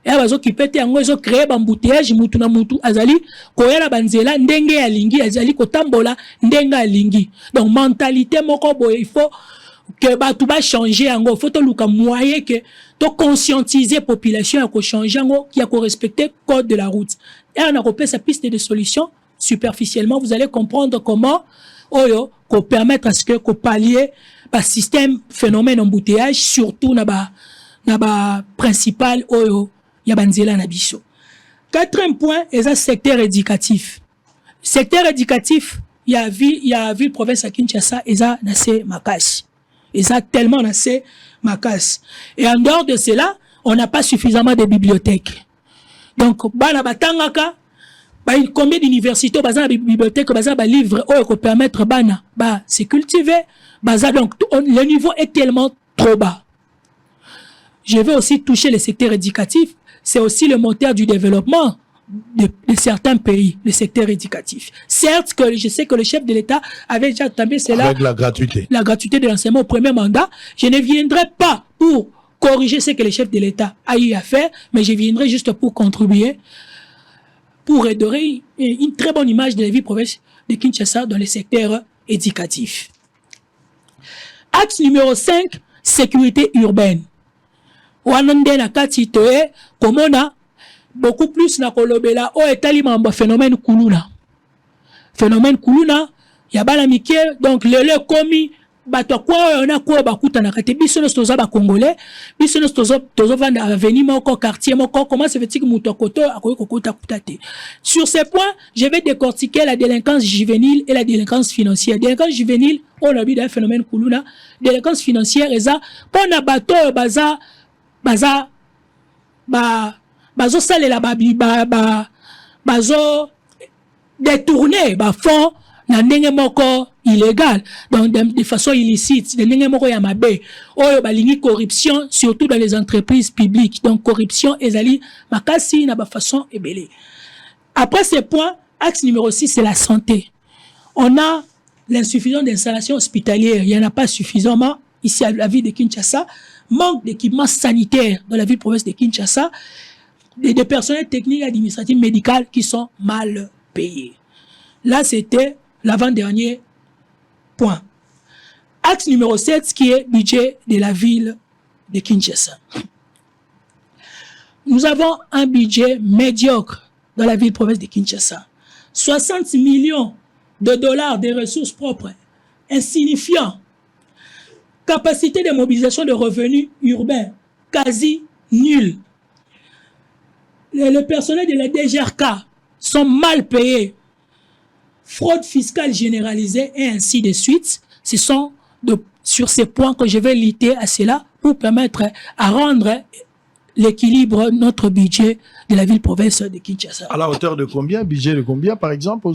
Et bazo qui pète yango zo créer bambouteillage mutu na mutu azali koyela banzela ndenge ya lingi azali kotambola ndenge ya lingi. Donc mentalité moko boye il faut que batu ba changer yango, faut to luka moyen que to conscientiser population ya ko changer yango qui a ko respecter code de la route. Et on a repéré sa piste de solution superficiellement, vous allez comprendre comment oyo ko permettre à ce que ko pallier ba système phénomène embouteillage surtout na ba principal oyo ya banzela na biso. Quatrième point est le secteur éducatif. Secteur éducatif, il y a ville province à Kinshasa, et ça na se makasi. Et ça tellement na se makasi. Et en dehors de cela, on n'a pas suffisamment de bibliothèques. Donc bana batangaka combien d'universités baza na bibliothèque baza ba livre oyo ko permettre bana ba se cultiver baza donc le niveau est tellement trop bas. Je vais aussi toucher le secteur éducatif. C'est aussi le moteur du développement de certains pays, le secteur éducatif. Certes, que je sais que le chef de l'État avait déjà entamé cela. Avec la gratuité. La gratuité de l'enseignement au premier mandat. Je ne viendrai pas pour corriger ce que le chef de l'État a eu à faire, mais je viendrai juste pour contribuer, pour redorer une très bonne image de la vie province de Kinshasa dans le secteur éducatif. Axe numéro 5, sécurité urbaine. Wanande na kati toe komona beaucoup plus na kolobela o etali mamba phénomène kuluna ya bana mike donc lelo komi bato kwa on a quoi bakuta na kate biso no stoza ba congolais biso no stozo vanda avenue moko quartier moko comment se fait-il que muto koto akoyi kokuta kutate. Sur ces points, je vais décortiquer la délinquance juvénile et la délinquance financière. Délinquance juvénile, on a vu d'un phénomène kuluna, délinquance financière et ça pour na bato baza bazo salela bazo détourner ba fonds na ndenge moko illégal, donc de façon illicite, de ndenge moko ya mabe. Oyo balingi corruption, surtout dans les entreprises publiques. Donc corruption ezali makasi na ba façon ebele. Après ces points, axe numéro 6, c'est la santé. On a l'insuffisance d'installations hospitalières. Il n'y en a pas suffisamment ici à la ville de Kinshasa. Manque d'équipements sanitaires dans la ville province de Kinshasa. Et de personnels techniques, administratifs, médicaux qui sont mal payés. Là, c'était l'avant-dernier point. Axe numéro 7, qui est budget de la ville de Kinshasa. Nous avons un budget médiocre dans la ville province de Kinshasa. 60 millions de dollars de ressources propres, insignifiants. Capacité de mobilisation de revenus urbains, quasi nulle. Le personnel de la DGRK sont mal payés. Fraude fiscale généralisée et ainsi de suite. Ce sont sur ces points que je vais lutter à cela pour permettre à rendre l'équilibre notre budget de la ville-province de Kinshasa. À la hauteur de combien? Budget de combien, par exemple?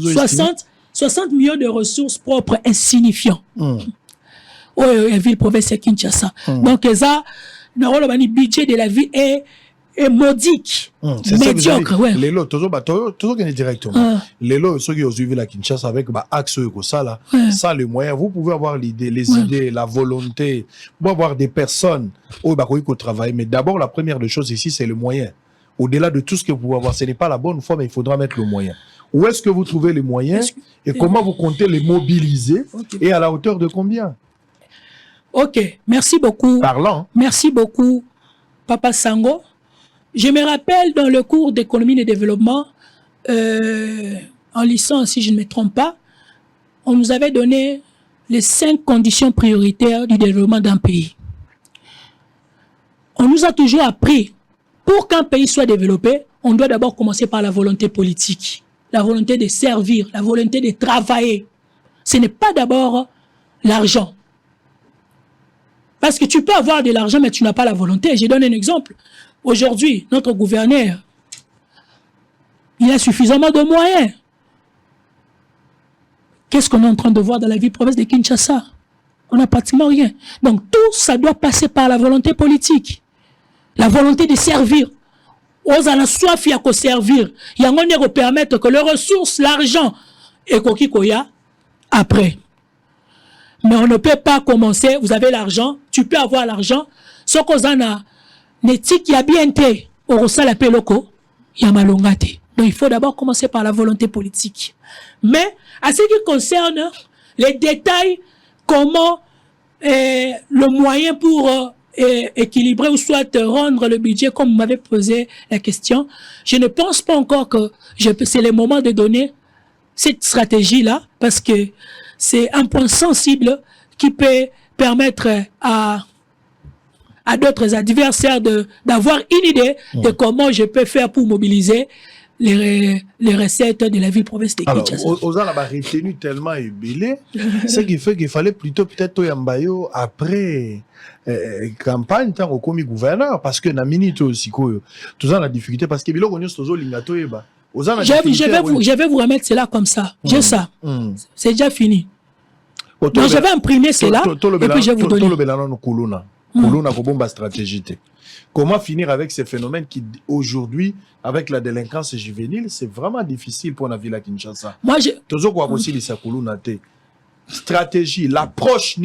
60 millions de ressources propres insignifiants. La ville-province de Kinshasa. Donc, ça, le budget de la ville est modique, médiocre. Les lots, toujours directement. Les lots, ceux qui ont suivi la Kinshasa avec axe ça, ça les moyens, vous pouvez avoir l'idée, les idées, la volonté, vous pouvez avoir des personnes où il travailler. Mais d'abord, la première des choses ici, c'est le moyen. Au-delà de tout ce que vous pouvez avoir, ce n'est pas la bonne fois, mais il faudra mettre le moyen. Où est-ce que vous trouvez les moyens et comment vous comptez les mobiliser et à la hauteur de combien? Ok, merci beaucoup. Parlant. Merci beaucoup, Papa Sango. Je me rappelle dans le cours d'économie et de développement, en licence, si je ne me trompe pas, on nous avait donné les 5 conditions prioritaires du développement d'un pays. On nous a toujours appris, pour qu'un pays soit développé, on doit d'abord commencer par la volonté politique, la volonté de servir, la volonté de travailler. Ce n'est pas d'abord l'argent. Parce que tu peux avoir de l'argent, mais tu n'as pas la volonté. Je donne un exemple. Aujourd'hui, notre gouverneur, il a suffisamment de moyens. Qu'est-ce qu'on est en train de voir dans la ville-province de Kinshasa? On n'a pratiquement rien. Donc tout ça doit passer par la volonté politique. La volonté de servir. Aux ala soif ya ko servir. Il y a un moyen de permettre que les ressources, l'argent, et kokikoya après. Mais on ne peut pas commencer, vous avez l'argent, tu peux avoir l'argent, ce qu'on a l'éthique y a bien été au ressal appelé loco, il y a malongate. Donc il faut d'abord commencer par la volonté politique. Mais à ce qui concerne les détails, comment le moyen pour équilibrer ou soit rendre le budget, comme vous m'avez posé la question, je ne pense pas encore que c'est le moment de donner cette stratégie-là, parce que c'est un point sensible qui peut permettre à d'autres adversaires d'avoir une idée de comment je peux faire pour mobiliser les recettes de la ville-province de Kinshasa. Alors, aux a retenu tellement ébélé, ce qui fait qu'il fallait plutôt peut-être Yambayo après campagne, tant au commis gouverneur, parce que na minute aussi, tout ça la difficulté, parce que bilo on est toujours lingato eba. Je vais vous remettre cela comme ça. J'ai ça. C'est déjà fini. Donc je vais imprimer cela et puis je vais vous donner. Comment finir avec ces phénomènes qui, aujourd'hui, avec la délinquance juvénile, c'est vraiment difficile pour la ville à Kinshasa. Moi, stratégie, l'approche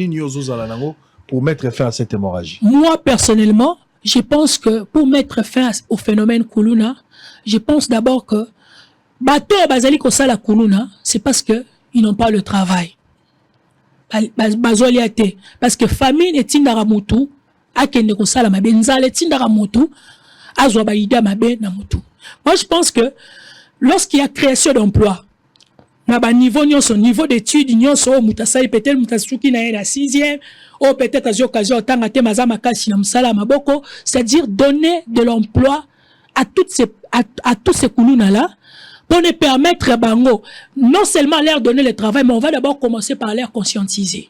pour mettre fin à cette hémorragie. Moi, personnellement, je pense que pour mettre fin au phénomène Kuluna, je pense d'abord que bateau bazali kosala Kuluna, c'est parce que ils n'ont pas le travail. Parce que famine est tindara mutu, akende kosala mabe nzale tindara mutu, azwa baida mabe na mutu. Moi je pense que lorsqu'il y a création d'emplois, na ba niveau nyonso niveau d'études nyonso mutasali peut-être mutasuki na la 6e ou peut-être à occasion tanga te mazama kasi na musala maboko, c'est-à-dire donner de l'emploi à toutes ces à tous ces kuluna là pour ne permettre bango non seulement leur donner le travail, mais on va d'abord commencer par leur conscientiser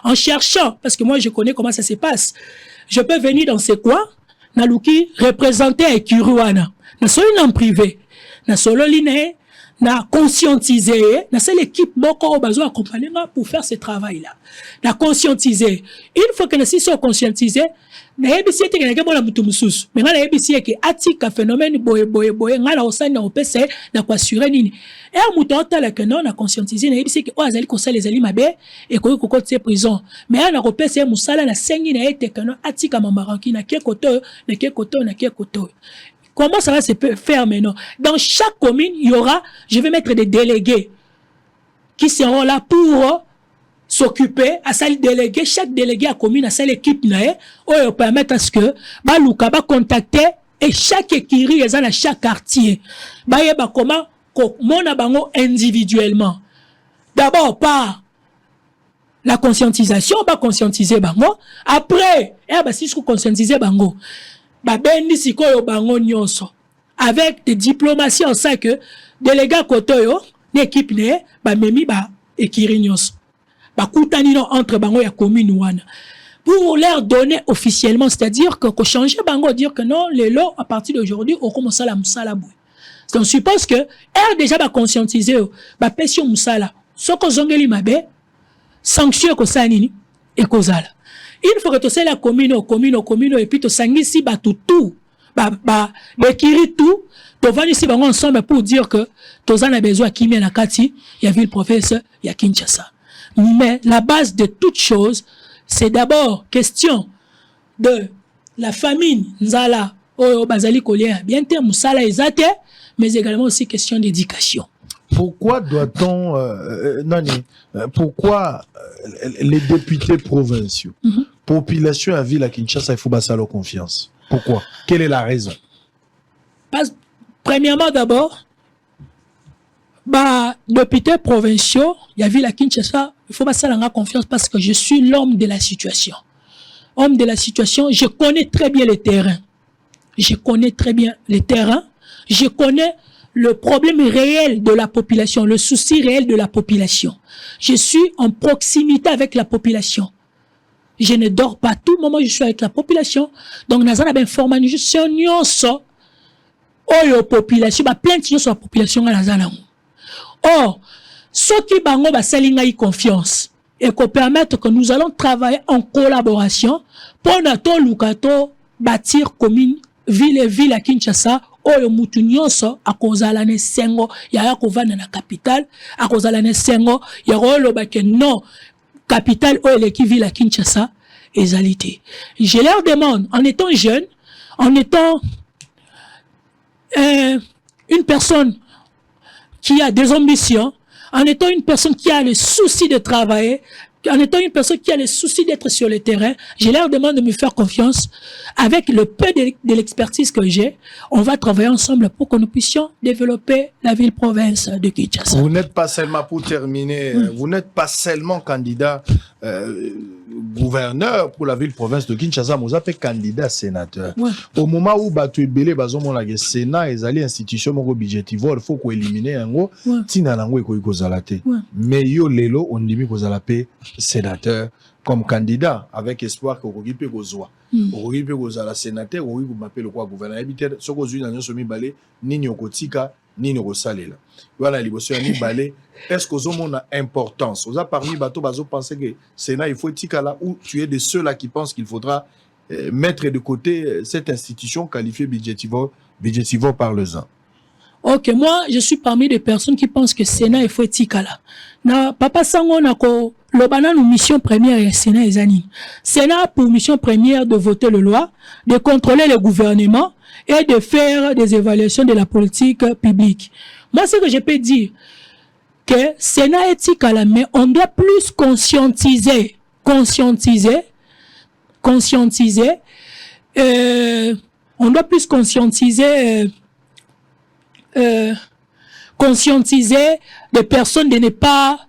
en cherchant, parce que moi je connais comment ça se passe. Je peux venir dans ces coins naluki représenter à Kiruana na solo en privé na solo line na conscientiser na c'est l'équipe boko bazo accompagner pour faire ce travail là na conscientiser une fois que na si so conscientiser na ebisi ete na kebola mutu mususu mais na ebisi eke atika phénomène boye ngala osani na opese na kwa assurer nini et mutu otala que non na conscientiser na ebisi ke o azali kosala les ali mabe et ko kokotse prison mais na opese musala na sengi na ete que non atika mamaranki na kekoto na kekoto. Comment ça va se faire maintenant? Dans chaque commune, il y aura, je vais mettre des délégués qui seront là pour s'occuper, à ça déléguer, chaque délégué à commune, à ça l'équipe, ou permettre à ce que, Balouka va contacter et chaque écurie, ils ont à chaque quartier. Comment, mon bango individuellement. D'abord, par la conscientisation, on va conscientiser bango. Après, si je conscientiser bango. Bendi sikoyo bango nyonso avec des diplomaties en ça que délégué kotoyo l'équipe ne memi ekiri nyonso kutani no entre bango ya commune wana pour leur donner officiellement, c'est-à-dire que changer bango dire que non les lots à partir d'aujourd'hui au commence la musala boy. Donc je suppose que déjà conscientiser pession musala soko zongeli mabe sanction ko sanini et kozala. Il faut que tu sais la commune et puis tu sangisi tout bekiri tout tu vas ici ensemble pour dire que tu as besoin qui mène à Kati il y a ville professeur il y a Kinshasa. Mais la base de toute chose c'est d'abord question de la famine nzala o bazali kolia bien te musala ezate mais également aussi question d'éducation. Pourquoi doit-on pourquoi les députés provinciaux population à ville à Kinshasa il faut basser leur confiance? Pourquoi? Quelle est la raison? Premièrement d'abord députés provinciaux il y a ville à Kinshasa il faut basser leur confiance parce que je suis l'homme de la situation. Homme de la situation, je connais très bien le terrain. Je connais le problème réel de la population, le souci réel de la population. Je suis en proximité avec la population. Je ne dors pas. Tout moment, je suis avec la population. Donc, nous avons information nyonso oyo population, plainte nyonso la population na. Or, ceux qui bango basalinga y confiance et qu'on permette que nous allons travailler en collaboration pour nato lukato bâtir commune ville à Kinshasa. Oyo mutu nyonso akozala ne sengo ya kovanda na capitale akozala ne sengo ya roloba ke non capitale oyo leki ville à Kinshasa ezalité. Je leur demande en étant jeune, en étant une personne qui a des ambitions, en étant une personne qui a le souci de travailler, en étant une personne qui a le souci d'être sur le terrain, je leur demande de me faire confiance. Avec le peu de l'expertise que j'ai, on va travailler ensemble pour que nous puissions développer la ville-province de Kinshasa. Vous n'êtes pas seulement, pour terminer, vous n'êtes pas seulement candidat gouverneur pour la ville-province de Kinshasa, vous êtes candidat sénateur. Ouais. Au moment où Batu Ebele, le Sénat, les alliés institutions budgétives, il faut qu'on élimine un gros, tina nango eko ikozalate. Mais yo lelo, on dit qu'on zalape sénateur comme candidat avec espoir que vous puissiez gozoa. Vous puissiez gozala sénateur, vous puissiez m'appeler le quoi gouverneur. Habiter, ce que vous avez dit, somi balé, ni nyokotika, ni nyokosalela. Voilà, les bosses ni balé. Est-ce que vous avez une importance? Vous avez parmi bateau, vous pensez que Sénat, il faut éthique là où tu es de ceux-là qui pensent qu'il faudra mettre de côté cette institution qualifiée budgétivore par le ans. Ok, moi, je suis parmi des personnes qui pensent que Sénat, il faut éthique là. Na papa sango na ko lobana nous mission première et Sénat et Zanine. Sénat a pour mission première de voter le loi, de contrôler le gouvernement et de faire des évaluations de la politique publique. Moi, ce que je peux dire, que Sénat éthique là, mais on doit plus conscientiser, on doit plus conscientiser conscientiser des personnes de ne pas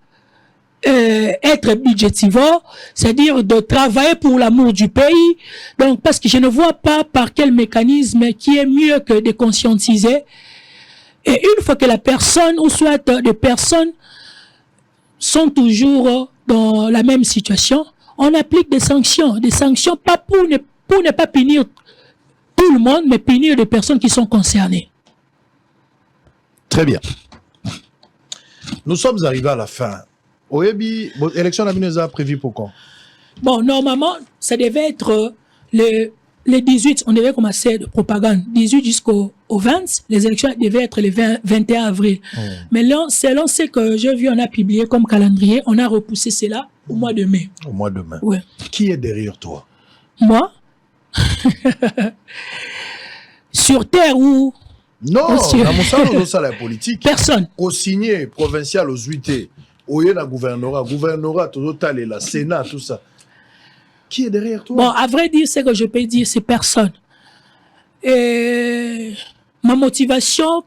être budgétivore, c'est-à-dire de travailler pour l'amour du pays. Donc, parce que je ne vois pas par quel mécanisme qui est mieux que de conscientiser. Et une fois que la personne, ou soit des personnes, sont toujours dans la même situation, on applique des sanctions pas pour ne pas punir tout le monde, mais punir les personnes qui sont concernées. Très bien. Nous sommes arrivés à la fin. Oyebi, l'élection a prévu pour quand? Bon, normalement, ça devait être le 18, on devait commencer de propagande. 18 jusqu'au 20, les élections devaient être le 21 avril. Mais là, selon ce que j'ai vu, on a publié comme calendrier, on a repoussé cela au mois de mai. Au mois de mai. Oui. Qui est derrière toi? Moi? Sur terre ou... Non, dans la politique. Personne. Au signé provincial aux UT, au gouvernorat, total et la Sénat, tout ça. Qui est derrière toi? Bon, à vrai dire, ce que je peux dire, c'est personne. Et ma motivation,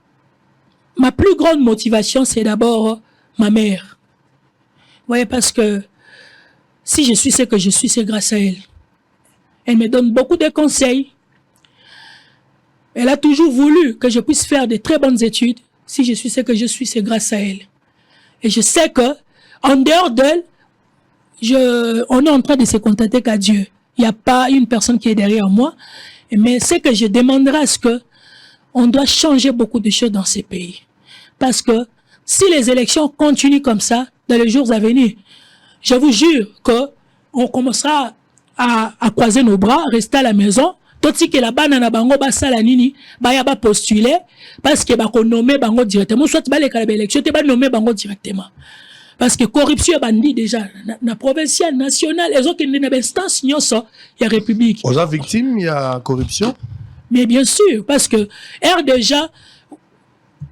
ma plus grande motivation, c'est d'abord ma mère. Vous voyez, parce que si je suis ce que je suis, c'est grâce à elle. Elle me donne beaucoup de conseils. Elle a toujours voulu que je puisse faire de très bonnes études. Si je suis ce que je suis, c'est grâce à elle. Et je sais que, en dehors d'elle, on est en train de se contenter qu'à Dieu. Il n'y a pas une personne qui est derrière moi. Mais ce que je demanderai, c'est que on doit changer beaucoup de choses dans ces pays. Parce que si les élections continuent comme ça, dans les jours à venir, je vous jure qu'on commencera à croiser nos bras, rester à la maison. Tout ce qui est là-bas, na bango ba sala nini, ba ya ba postuler parce que ba ko nommer bango directement. Soit ba les cas d'élection, te ba nommer bango directement. Parce que corruption bandi déjà na provincial, national, les autres qui n'ont instance nyonso, il y a république. Aux victimes, il y a corruption. Mais bien sûr, parce que R déjà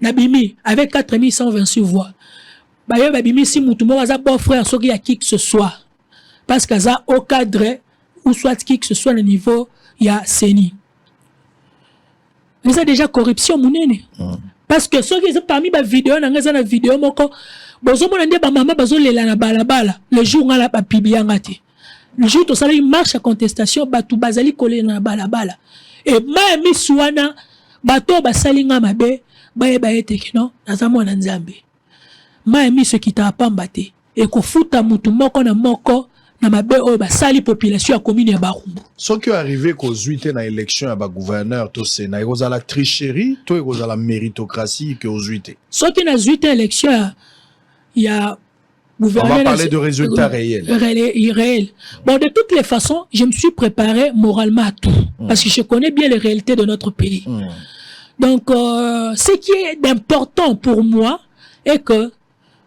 nabimi avec 4126 voix. Ba yo babimi si mutu mo za bon frère soki ya qui que ce soit. Parce que ça au cadre ou soit qui que ce soit le niveau il y a Séni. Ils ont déjà corruption mounene. Parce que ceux qui sont parmi les vidéos, dans les vidéos, le jour où on a publié, le jour où on a une marche à contestation, batu bazali collé na balabala. Et même souana, bato basalinga mabe, baye baye tekino, nazamo na nzambe. Même ce qui t'a pas mbaté. Et ko futa mutu moko na moko, na mabe o basali population ya commune ya Barumbu. Ce qui est arrivé qu'aux 8 dans l'élection à gouverneur to Sénat, il y a la tricherie, il y a la méritocratie que aux 8. Ce qui n'a 8 élection, il y a gouverneur. On va parler de résultats réels. Réels. Bon, de toutes les façons, je me suis préparé moralement à tout. Parce que je connais bien les réalités de notre pays. Donc, ce qui est important pour moi est que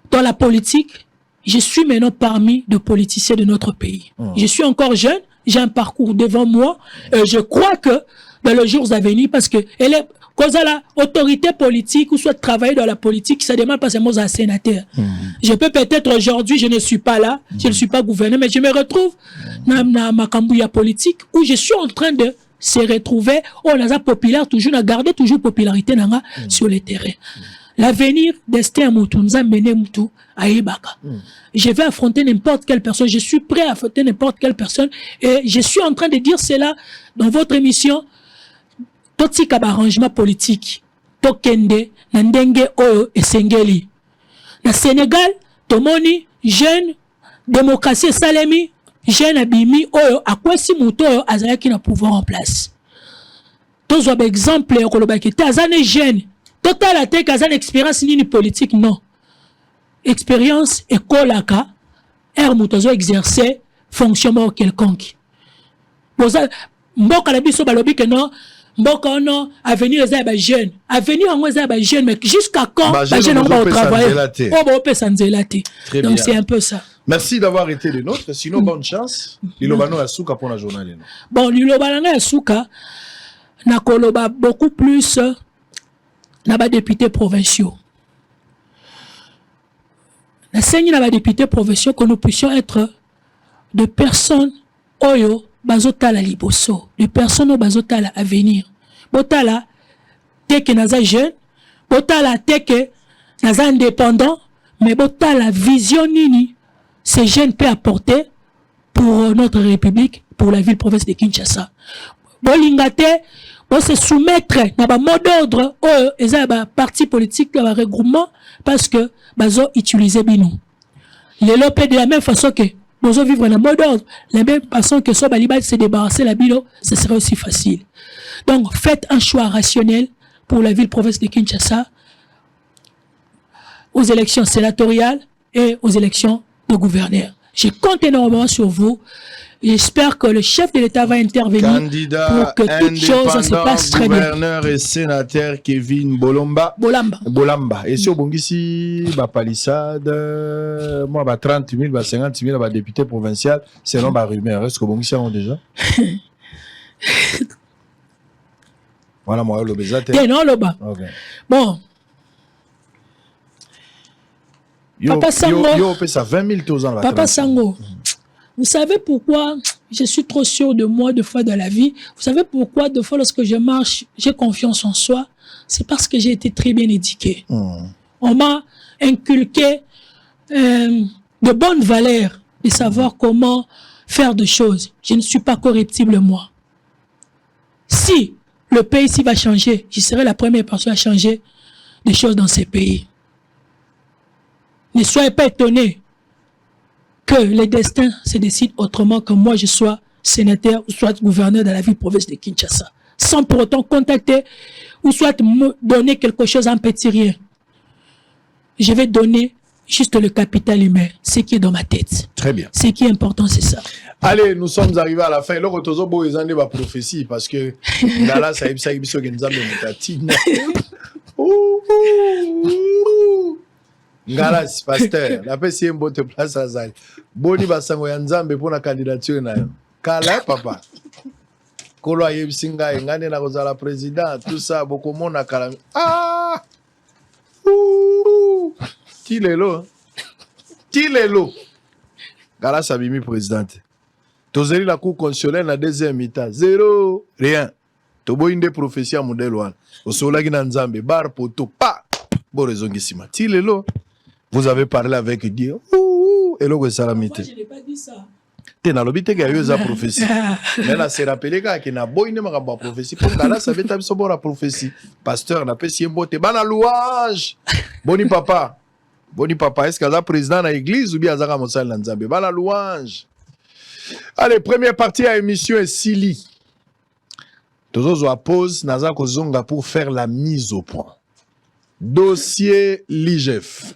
dans la politique, je suis maintenant parmi les politiciens de notre pays. Je suis encore jeune, j'ai un parcours devant moi. Je crois que dans les jours à venir, parce que elle est, cause à la autorité politique ou soit travailler dans la politique, ça demande pas seulement un sénateur. Je peux peut-être aujourd'hui, je ne suis pas là, je ne suis pas gouverneur, mais je me retrouve dans ma cambouille politique où je suis en train de se retrouver, on a populaire toujours, on a gardé toujours popularité sur les terrains. L'avenir, destin à Moutounza, mené Moutou, à Ibaka. Je vais affronter n'importe quelle personne, je suis prêt à affronter n'importe quelle personne, et je suis en train de dire cela dans votre émission. Toti kaba arrangement politique, Tokende, Nandenge Oyo et Sengeli. Na Sénégal, Tomoni, jeune, démocratie Salemi, jeune Abimi Oyo, à quoi si Mouto Oyo, Azayaki na pouvoir en place. Tous ont exemple, Kolobakite, Azane jeune. Total attaque à une expérience ni politique, non. Expérience école à cas, Moutazo exercer fonctionnement quelconque. Mboka la biso balobi que non, mboka non, avenir est jeune. Avenir en est jeune, mais jusqu'à quand les jeunes vont travailler? On peut s'en zélater. Donc c'est un peu ça. Merci d'avoir été des nôtres. Sinon, bonne chance. Lilobano Asuka pour la journée. Bon, Lilobano Asuka, na koloba beaucoup plus. N'a pas députés provinciaux. La seigne n'a pas députés provinciaux que nous puissions être de personnes oyo bazotala liboso, de personnes au bazotala à venir. Botala teke naza jeune, botala teke naza indépendant, mais bota la vision nini ces jeunes peuvent apporter pour notre République, pour la ville-province de Kinshasa. Bolingate, bon se soumettre dans un mot d'ordre, ils ont un parti politique, un regroupement, parce que bazo utiliser bino. Les lopés de la même façon que bazo vivre dans le mot d'ordre, la même façon que so baliba se débarrasser la bino, ce serait aussi facile. Donc faites un choix rationnel pour la ville-province de Kinshasa aux élections sénatoriales et aux élections de gouverneurs. Je compte énormément sur vous. J'espère que le chef de l'État va intervenir Candidat pour que toutes choses se passent très bien. Gouverneur et sénateur Kevin Bolamba. Et si on ici, palissade, moi, 30 000, 50 000, député provincial, selon ma rumeur. Est-ce que vous ici déjà? Voilà, moi, le bézate. Non, le bas. Bon. Papa Sango. Ça 20 000 ans. Papa Sango. Vous savez pourquoi je suis trop sûr de moi de fois dans la vie? Vous savez pourquoi de fois lorsque je marche, j'ai confiance en soi? C'est parce que j'ai été très bien éduqué. On m'a inculqué de bonnes valeurs, de savoir comment faire des choses. Je ne suis pas corruptible, moi. Si le pays ici va changer, je serai la première personne à changer des choses dans ces pays. Ne soyez pas étonnés que le destin se décide autrement que moi je sois sénateur ou soit gouverneur de la ville-province de Kinshasa. Sans pour autant contacter ou soit me donner quelque chose en petit rien. Je vais donner juste le capital humain, ce qui est dans ma tête. Très bien. Ce qui est important, c'est ça. Allez, nous sommes arrivés à la fin. Le retour beau ils ont ma prophétie parce que là ça y est ça Ngala si pasteur, la paix c'est un beau place à Zali. Boni basango ya nzambe pour la candidature na yo. Kala papa. Kolo ayebsinga ngane na kozala président, tout ça beaucoup mona kala. Ah! Tilelo. Ngala sabimi présidente. Tozeli la cour constitutionnelle na deuxième état, zéro, rien. Tobo inde prophétie à modèle wana. Osola ki na nzambe bar poto pa. Bo rezongisima. Tilelo. Vous avez parlé avec Dieu. Et là, salamité. Moi, je n'ai pas dit ça. Tu n'as pas dit que tu as prophétie. Mais là, c'est rappelé qu'il y a une prophétie. Pour là, ça veut dire que la prophétie. Pasteur, n'a pas si un botte. Bana louange. Boni papa. Est-ce qu'il y a un président dans l'église ou bien il y a un monsal dans Nzambe? Bana louange. Allez, première partie à l'émission est Sili. Tous à pause, Naza Kozonga pour faire la mise au point. Dossier l'IGF.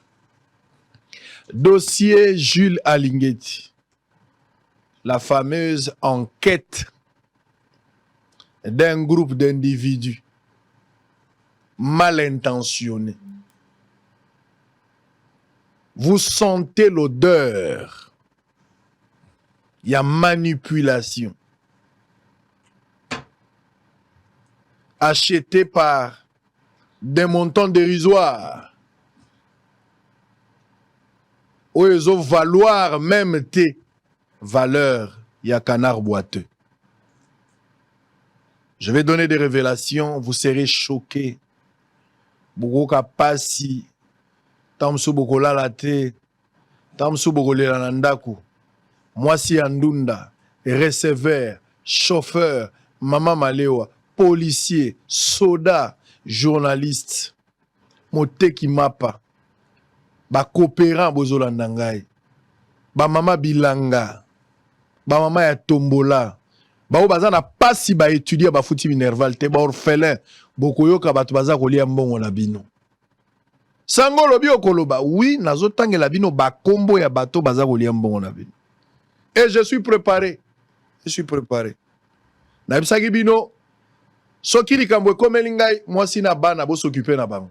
Dossier Jules Alinguetti. La fameuse enquête d'un groupe d'individus mal intentionnés. Vous sentez l'odeur. Il y a manipulation. Acheté par des montants dérisoires. Où ils ont valoir même tes valeurs, il y a canard boiteux. Je vais donner des révélations, vous serez choqués. Bokoka pasi, tamsu bokola late, tamsu bokolela nandaku. Moi si andunda, receveur, chauffeur, maman malewa, policier, soda, journaliste, moteki mapa. Ba coopérant bozolanda ngai. Ba mama bilanga. Ba mama ya tombola. Ba bazana pasi ba étudier ba futi minerval te ba orphelin. Bokoyoka batu baza kolia mbongo na bino. Sango lobi okoloba. Oui, nazotangela bino ba kombo ya bato baza kolia mbongo na bino. Et je suis préparé. Na bisaki bino soki likambo ekomeli ngai mwasi na bana bo s'occuper na bango.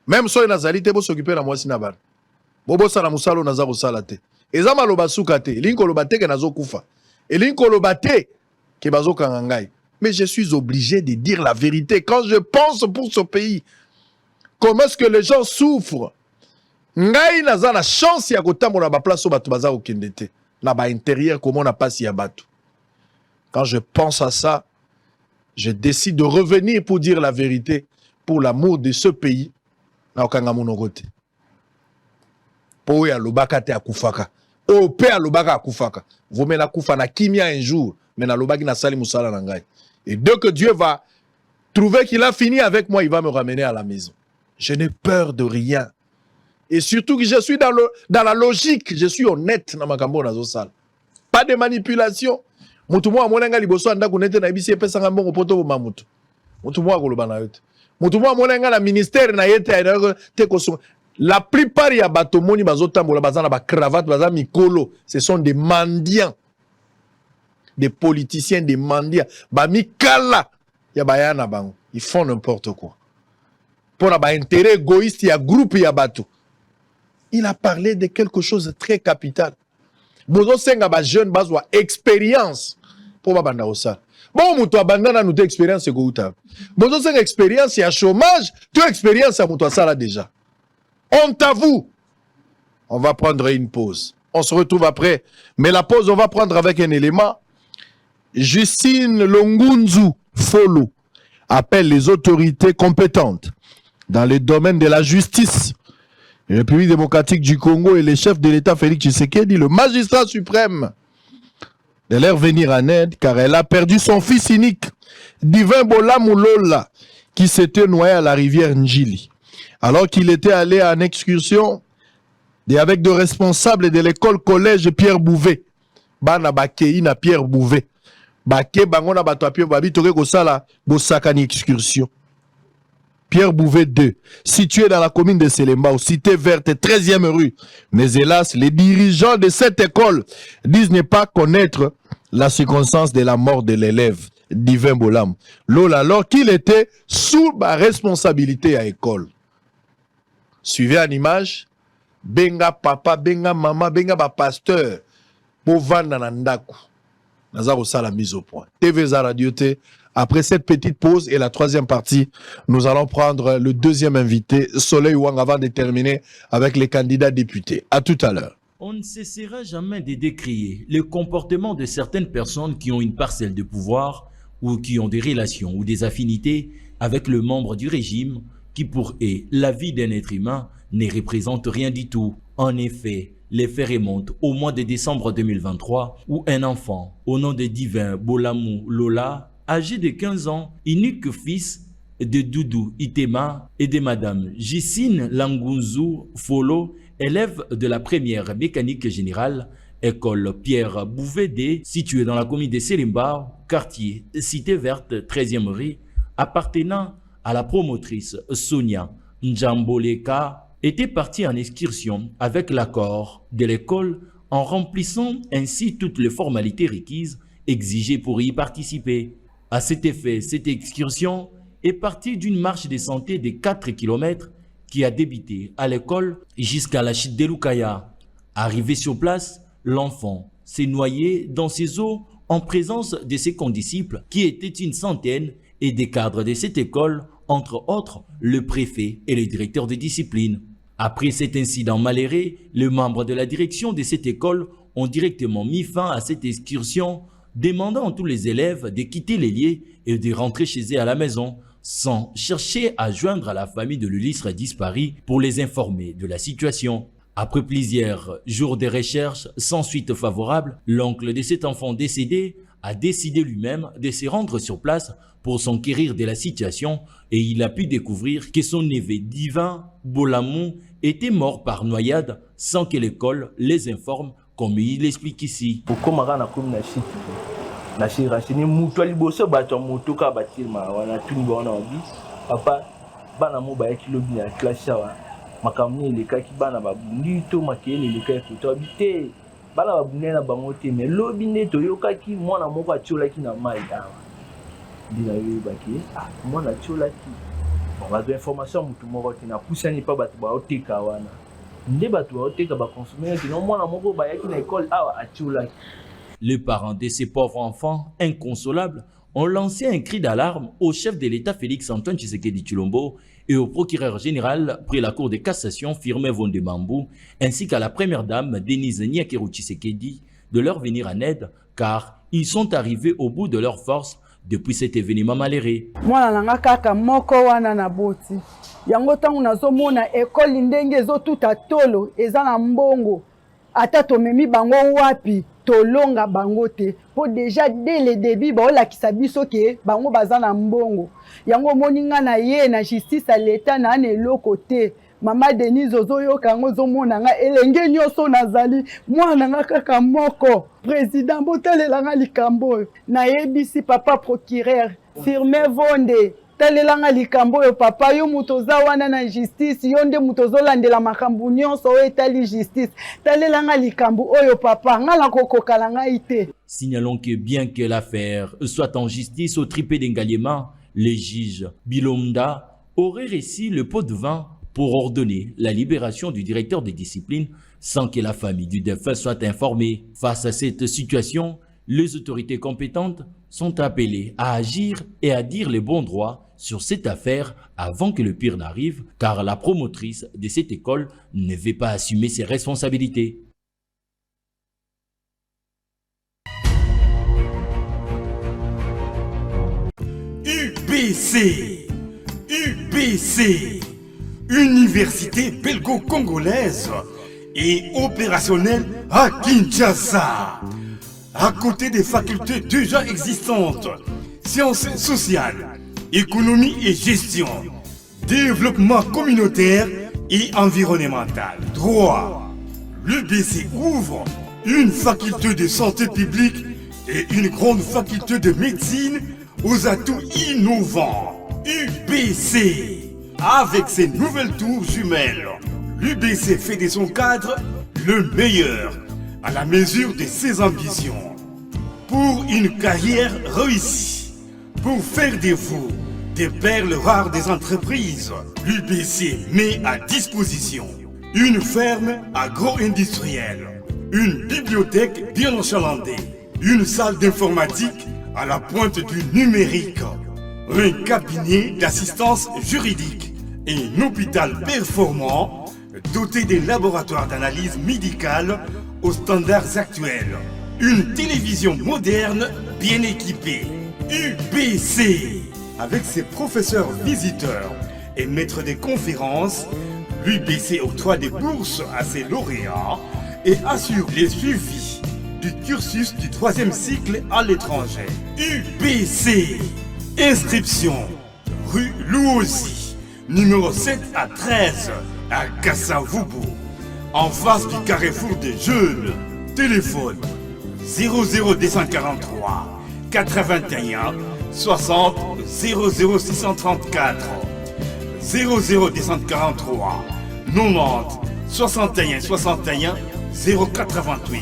Même si nazali te bo s'occuper na mwasi na bana. Bobo sala musalo naza ko sala te. Eza maloba suka te, linko loba te ke nazo kufa. Et linko loba te ke bazo kanga ngai. Mais je suis obligé de dire la vérité quand je pense pour ce pays. Comment est-ce que les gens souffrent? Ngai naza na chance ya kotambola ba place o batu baza ko kende te. Na ba intérieur comment na pasi ya batu. Quand je pense à ça, je décide de revenir pour dire la vérité pour l'amour de ce pays. na okanga monoko te. Po ya lobaka te akufaka. O pe alobaka akufaka. Vomela kufa na kimia un jour, mais na lobaki na sali musala na ngai. Et dès que Dieu va trouver qu'il a fini avec moi, il va me ramener à la maison. Je n'ai peur de rien. Et surtout que je suis dans la logique, je suis honnête dans ma cambo nazo sala. Pas de manipulation. Mutu mwa monenga liboso anda kunete na ibisi epesa ngambo poto bo mamutu. Mutu mwa koloba na yote. Mutu mwa monenga na ministère na yete te koso. La plupart ya bato moni bazotambola bazana ba cravate bazana mikolo, ce sont des mendiants. Des politiciens, des mendiants. Ba mikala ya bayana bango. Ils font n'importe quoi. Pour la ba intérêt égoïste ya groupe ya bato. Il a parlé de quelque chose de très capital. Bozo senga ba jeune bazwa expérience pour babanda osala. Bon muto abandana nous expérience ko uta. Bozo senga expérience ya chômage, tu expérience ya muto asala déjà. Honte à vous. On va prendre une pause. On se retrouve après. Mais la pause, on va prendre avec un élément. Justine Longunzu Folo appelle les autorités compétentes dans le domaine de la justice. La République démocratique du Congo et le chef de l'État Félix Tshisekedi, le magistrat suprême, de leur venir en aide car elle a perdu son fils unique, Divin Bolamulola, qui s'était noyé à la rivière Njili. Alors qu'il était allé en excursion avec des responsables de l'école collège Pierre Bouvet. Bana bakei na Pierre Bouvet. Bake bangona bato Pierre Babi toke kosala bosakani excursion. Pierre Bouvet 2, situé dans la commune de Selembao, cité verte, 13e rue. Mais hélas, les dirigeants de cette école disent ne pas connaître la circonstance de la mort de l'élève Divin Bolam. Lola, alors qu'il était sous ma responsabilité à l'école. Suivez en image, benga papa, benga maman, benga ba pasteur, pour vendre dans ndaku. Nazaro ça la mise au point. TV Radio T. Après cette petite pause et la troisième partie, nous allons prendre le deuxième invité, Soleil Wang, avant de terminer avec les candidats députés. À tout à l'heure. On ne cessera jamais de décrier le comportement de certaines personnes qui ont une parcelle de pouvoir ou qui ont des relations ou des affinités avec le membre du régime qui pour eux, la vie d'un être humain ne représente rien du tout. En effet, les faits remontent au mois de décembre 2023 où un enfant au nom de Divin Bolamu Lola, âgé de 15 ans, unique fils de Doudou Itema et de Madame Justine Longunzu Folo, élève de la première mécanique générale, école Pierre Bouvet D, située dans la commune de Selembao, quartier Cité Verte, 13e rue, appartenant à la promotrice Sonia Njamboleka, était parti en excursion avec l'accord de l'école en remplissant ainsi toutes les formalités requises exigées pour y participer. À cet effet, cette excursion est partie d'une marche de santé de 4 km qui a débuté à l'école jusqu'à la chute de Lukaya. Arrivé sur place, l'enfant s'est noyé dans ses eaux en présence de ses condisciples qui étaient une centaine et des cadres de cette école, entre autres le préfet et le directeur de discipline. Après cet incident malheureux, les membres de la direction de cette école ont directement mis fin à cette excursion, demandant à tous les élèves de quitter les lieux et de rentrer chez eux à la maison, sans chercher à joindre à la famille de l'illustre disparu pour les informer de la situation. Après plusieurs jours de recherche sans suite favorable, l'oncle de cet enfant décédé a décidé lui-même de se rendre sur place pour s'enquérir de la situation et il a pu découvrir que son neveu Divin Bolamu était mort par noyade sans que l'école les informe comme il l'explique ici. Les parents de ces pauvres enfants inconsolables ont lancé un cri d'alarme au chef de l'État Félix Antoine Tshisekedi Tshilombo et au procureur général près la Cour de cassation Firmin Vondemambou ainsi qu'à la première dame Denise Nyakeru Tshisekedi de leur venir en aide car ils sont arrivés au bout de leur force depuis cet événement malheureux. yango ntango nazomona ekole ndenge ezotuta tolo eza na mbongo ata tomemi bango wapi tolonga bango te po déjà dès le début baolakisa biso ke bango baza na mbongo yango moninga na ye na justice à l'état na ana eloko te mama Denise ozoyoka yango ozomona nga elenge nyonso nazali mwana nga kaka moko président botalelanga likambo oyo nayebisi papa procureur Firmin Vonde talelanga likambo oyo papa yo muto oza wana na justice yo nde muto ozolandela makambo nyonso oyo etali justice talelanga likambo oyo papa nga na kokokala ngai te. Signalons que bien que l'affaire soit en justice au tripé d'Engaliema, le juge Bilomda aurait réussi le pot de vin pour ordonner la libération du directeur de discipline sans que la famille du défunt soit informée. Face à cette situation, les autorités compétentes sont appelées à agir et à dire les bons droits sur cette affaire avant que le pire n'arrive, car la promotrice de cette école ne veut pas assumer ses responsabilités. UBC, Université belgo-congolaise et opérationnelle à Kinshasa. À côté des facultés déjà existantes, sciences sociales, économie et gestion, développement communautaire et environnemental, droit, l'UBC ouvre une faculté de santé publique et une grande faculté de médecine aux atouts innovants. UBC, avec ses nouvelles tours jumelles, l'UBC fait de son cadre le meilleur à la mesure de ses ambitions. Pour une carrière réussie, pour faire de vous des perles rares des entreprises, l'UBC met à disposition une ferme agro-industrielle, une bibliothèque bien enchalandée, une salle d'informatique à la pointe du numérique, un cabinet d'assistance juridique et un hôpital performant doté des laboratoires d'analyse médicale aux standards actuels. Une télévision moderne bien équipée. UBC, avec ses professeurs visiteurs et maîtres des conférences, l'UBC octroie des bourses à ses lauréats et assure les suivis du cursus du 3e cycle à l'étranger. UBC, inscription, rue Louosi, numéro 7 à 13, à Kassavubu, en face du carrefour des jeunes. Téléphone 00243 81 60 00634 00243 90 61 61 088.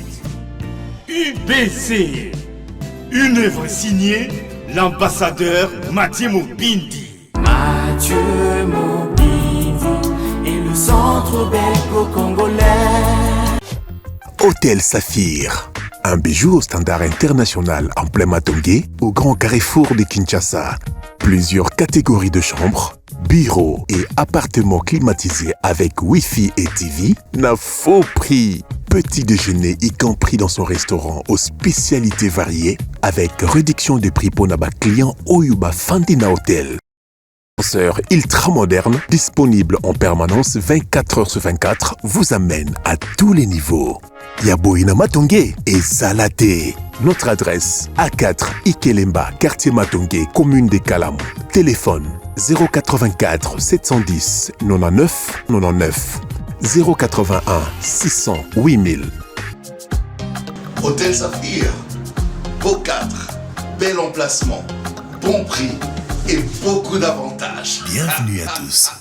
UBC, une œuvre signée l'ambassadeur Mathieu Mobindi. Mathieu Mobindi et le centre belgo-congolais. Hôtel Saphir, un bijou au standard international en plein Matongé, au grand carrefour de Kinshasa. Plusieurs catégories de chambres, bureaux et appartements climatisés avec Wi-Fi et TV n'a faux prix. Petit déjeuner y compris dans son restaurant aux spécialités variées avec réduction de prix pour Naba client Oyuba Fandina Hotel. Ascenseur ultra moderne, disponible en permanence 24h/24, vous amène à tous les niveaux. Yaboina Matongé et Salaté. Notre adresse A4 Ikelemba, quartier Matongé, commune des Kalamou. Téléphone 084 710 99 99 081 600 8000. Hôtel Saphir, beau cadre, bel emplacement, bon prix et beaucoup d'avantages. Bienvenue à tous.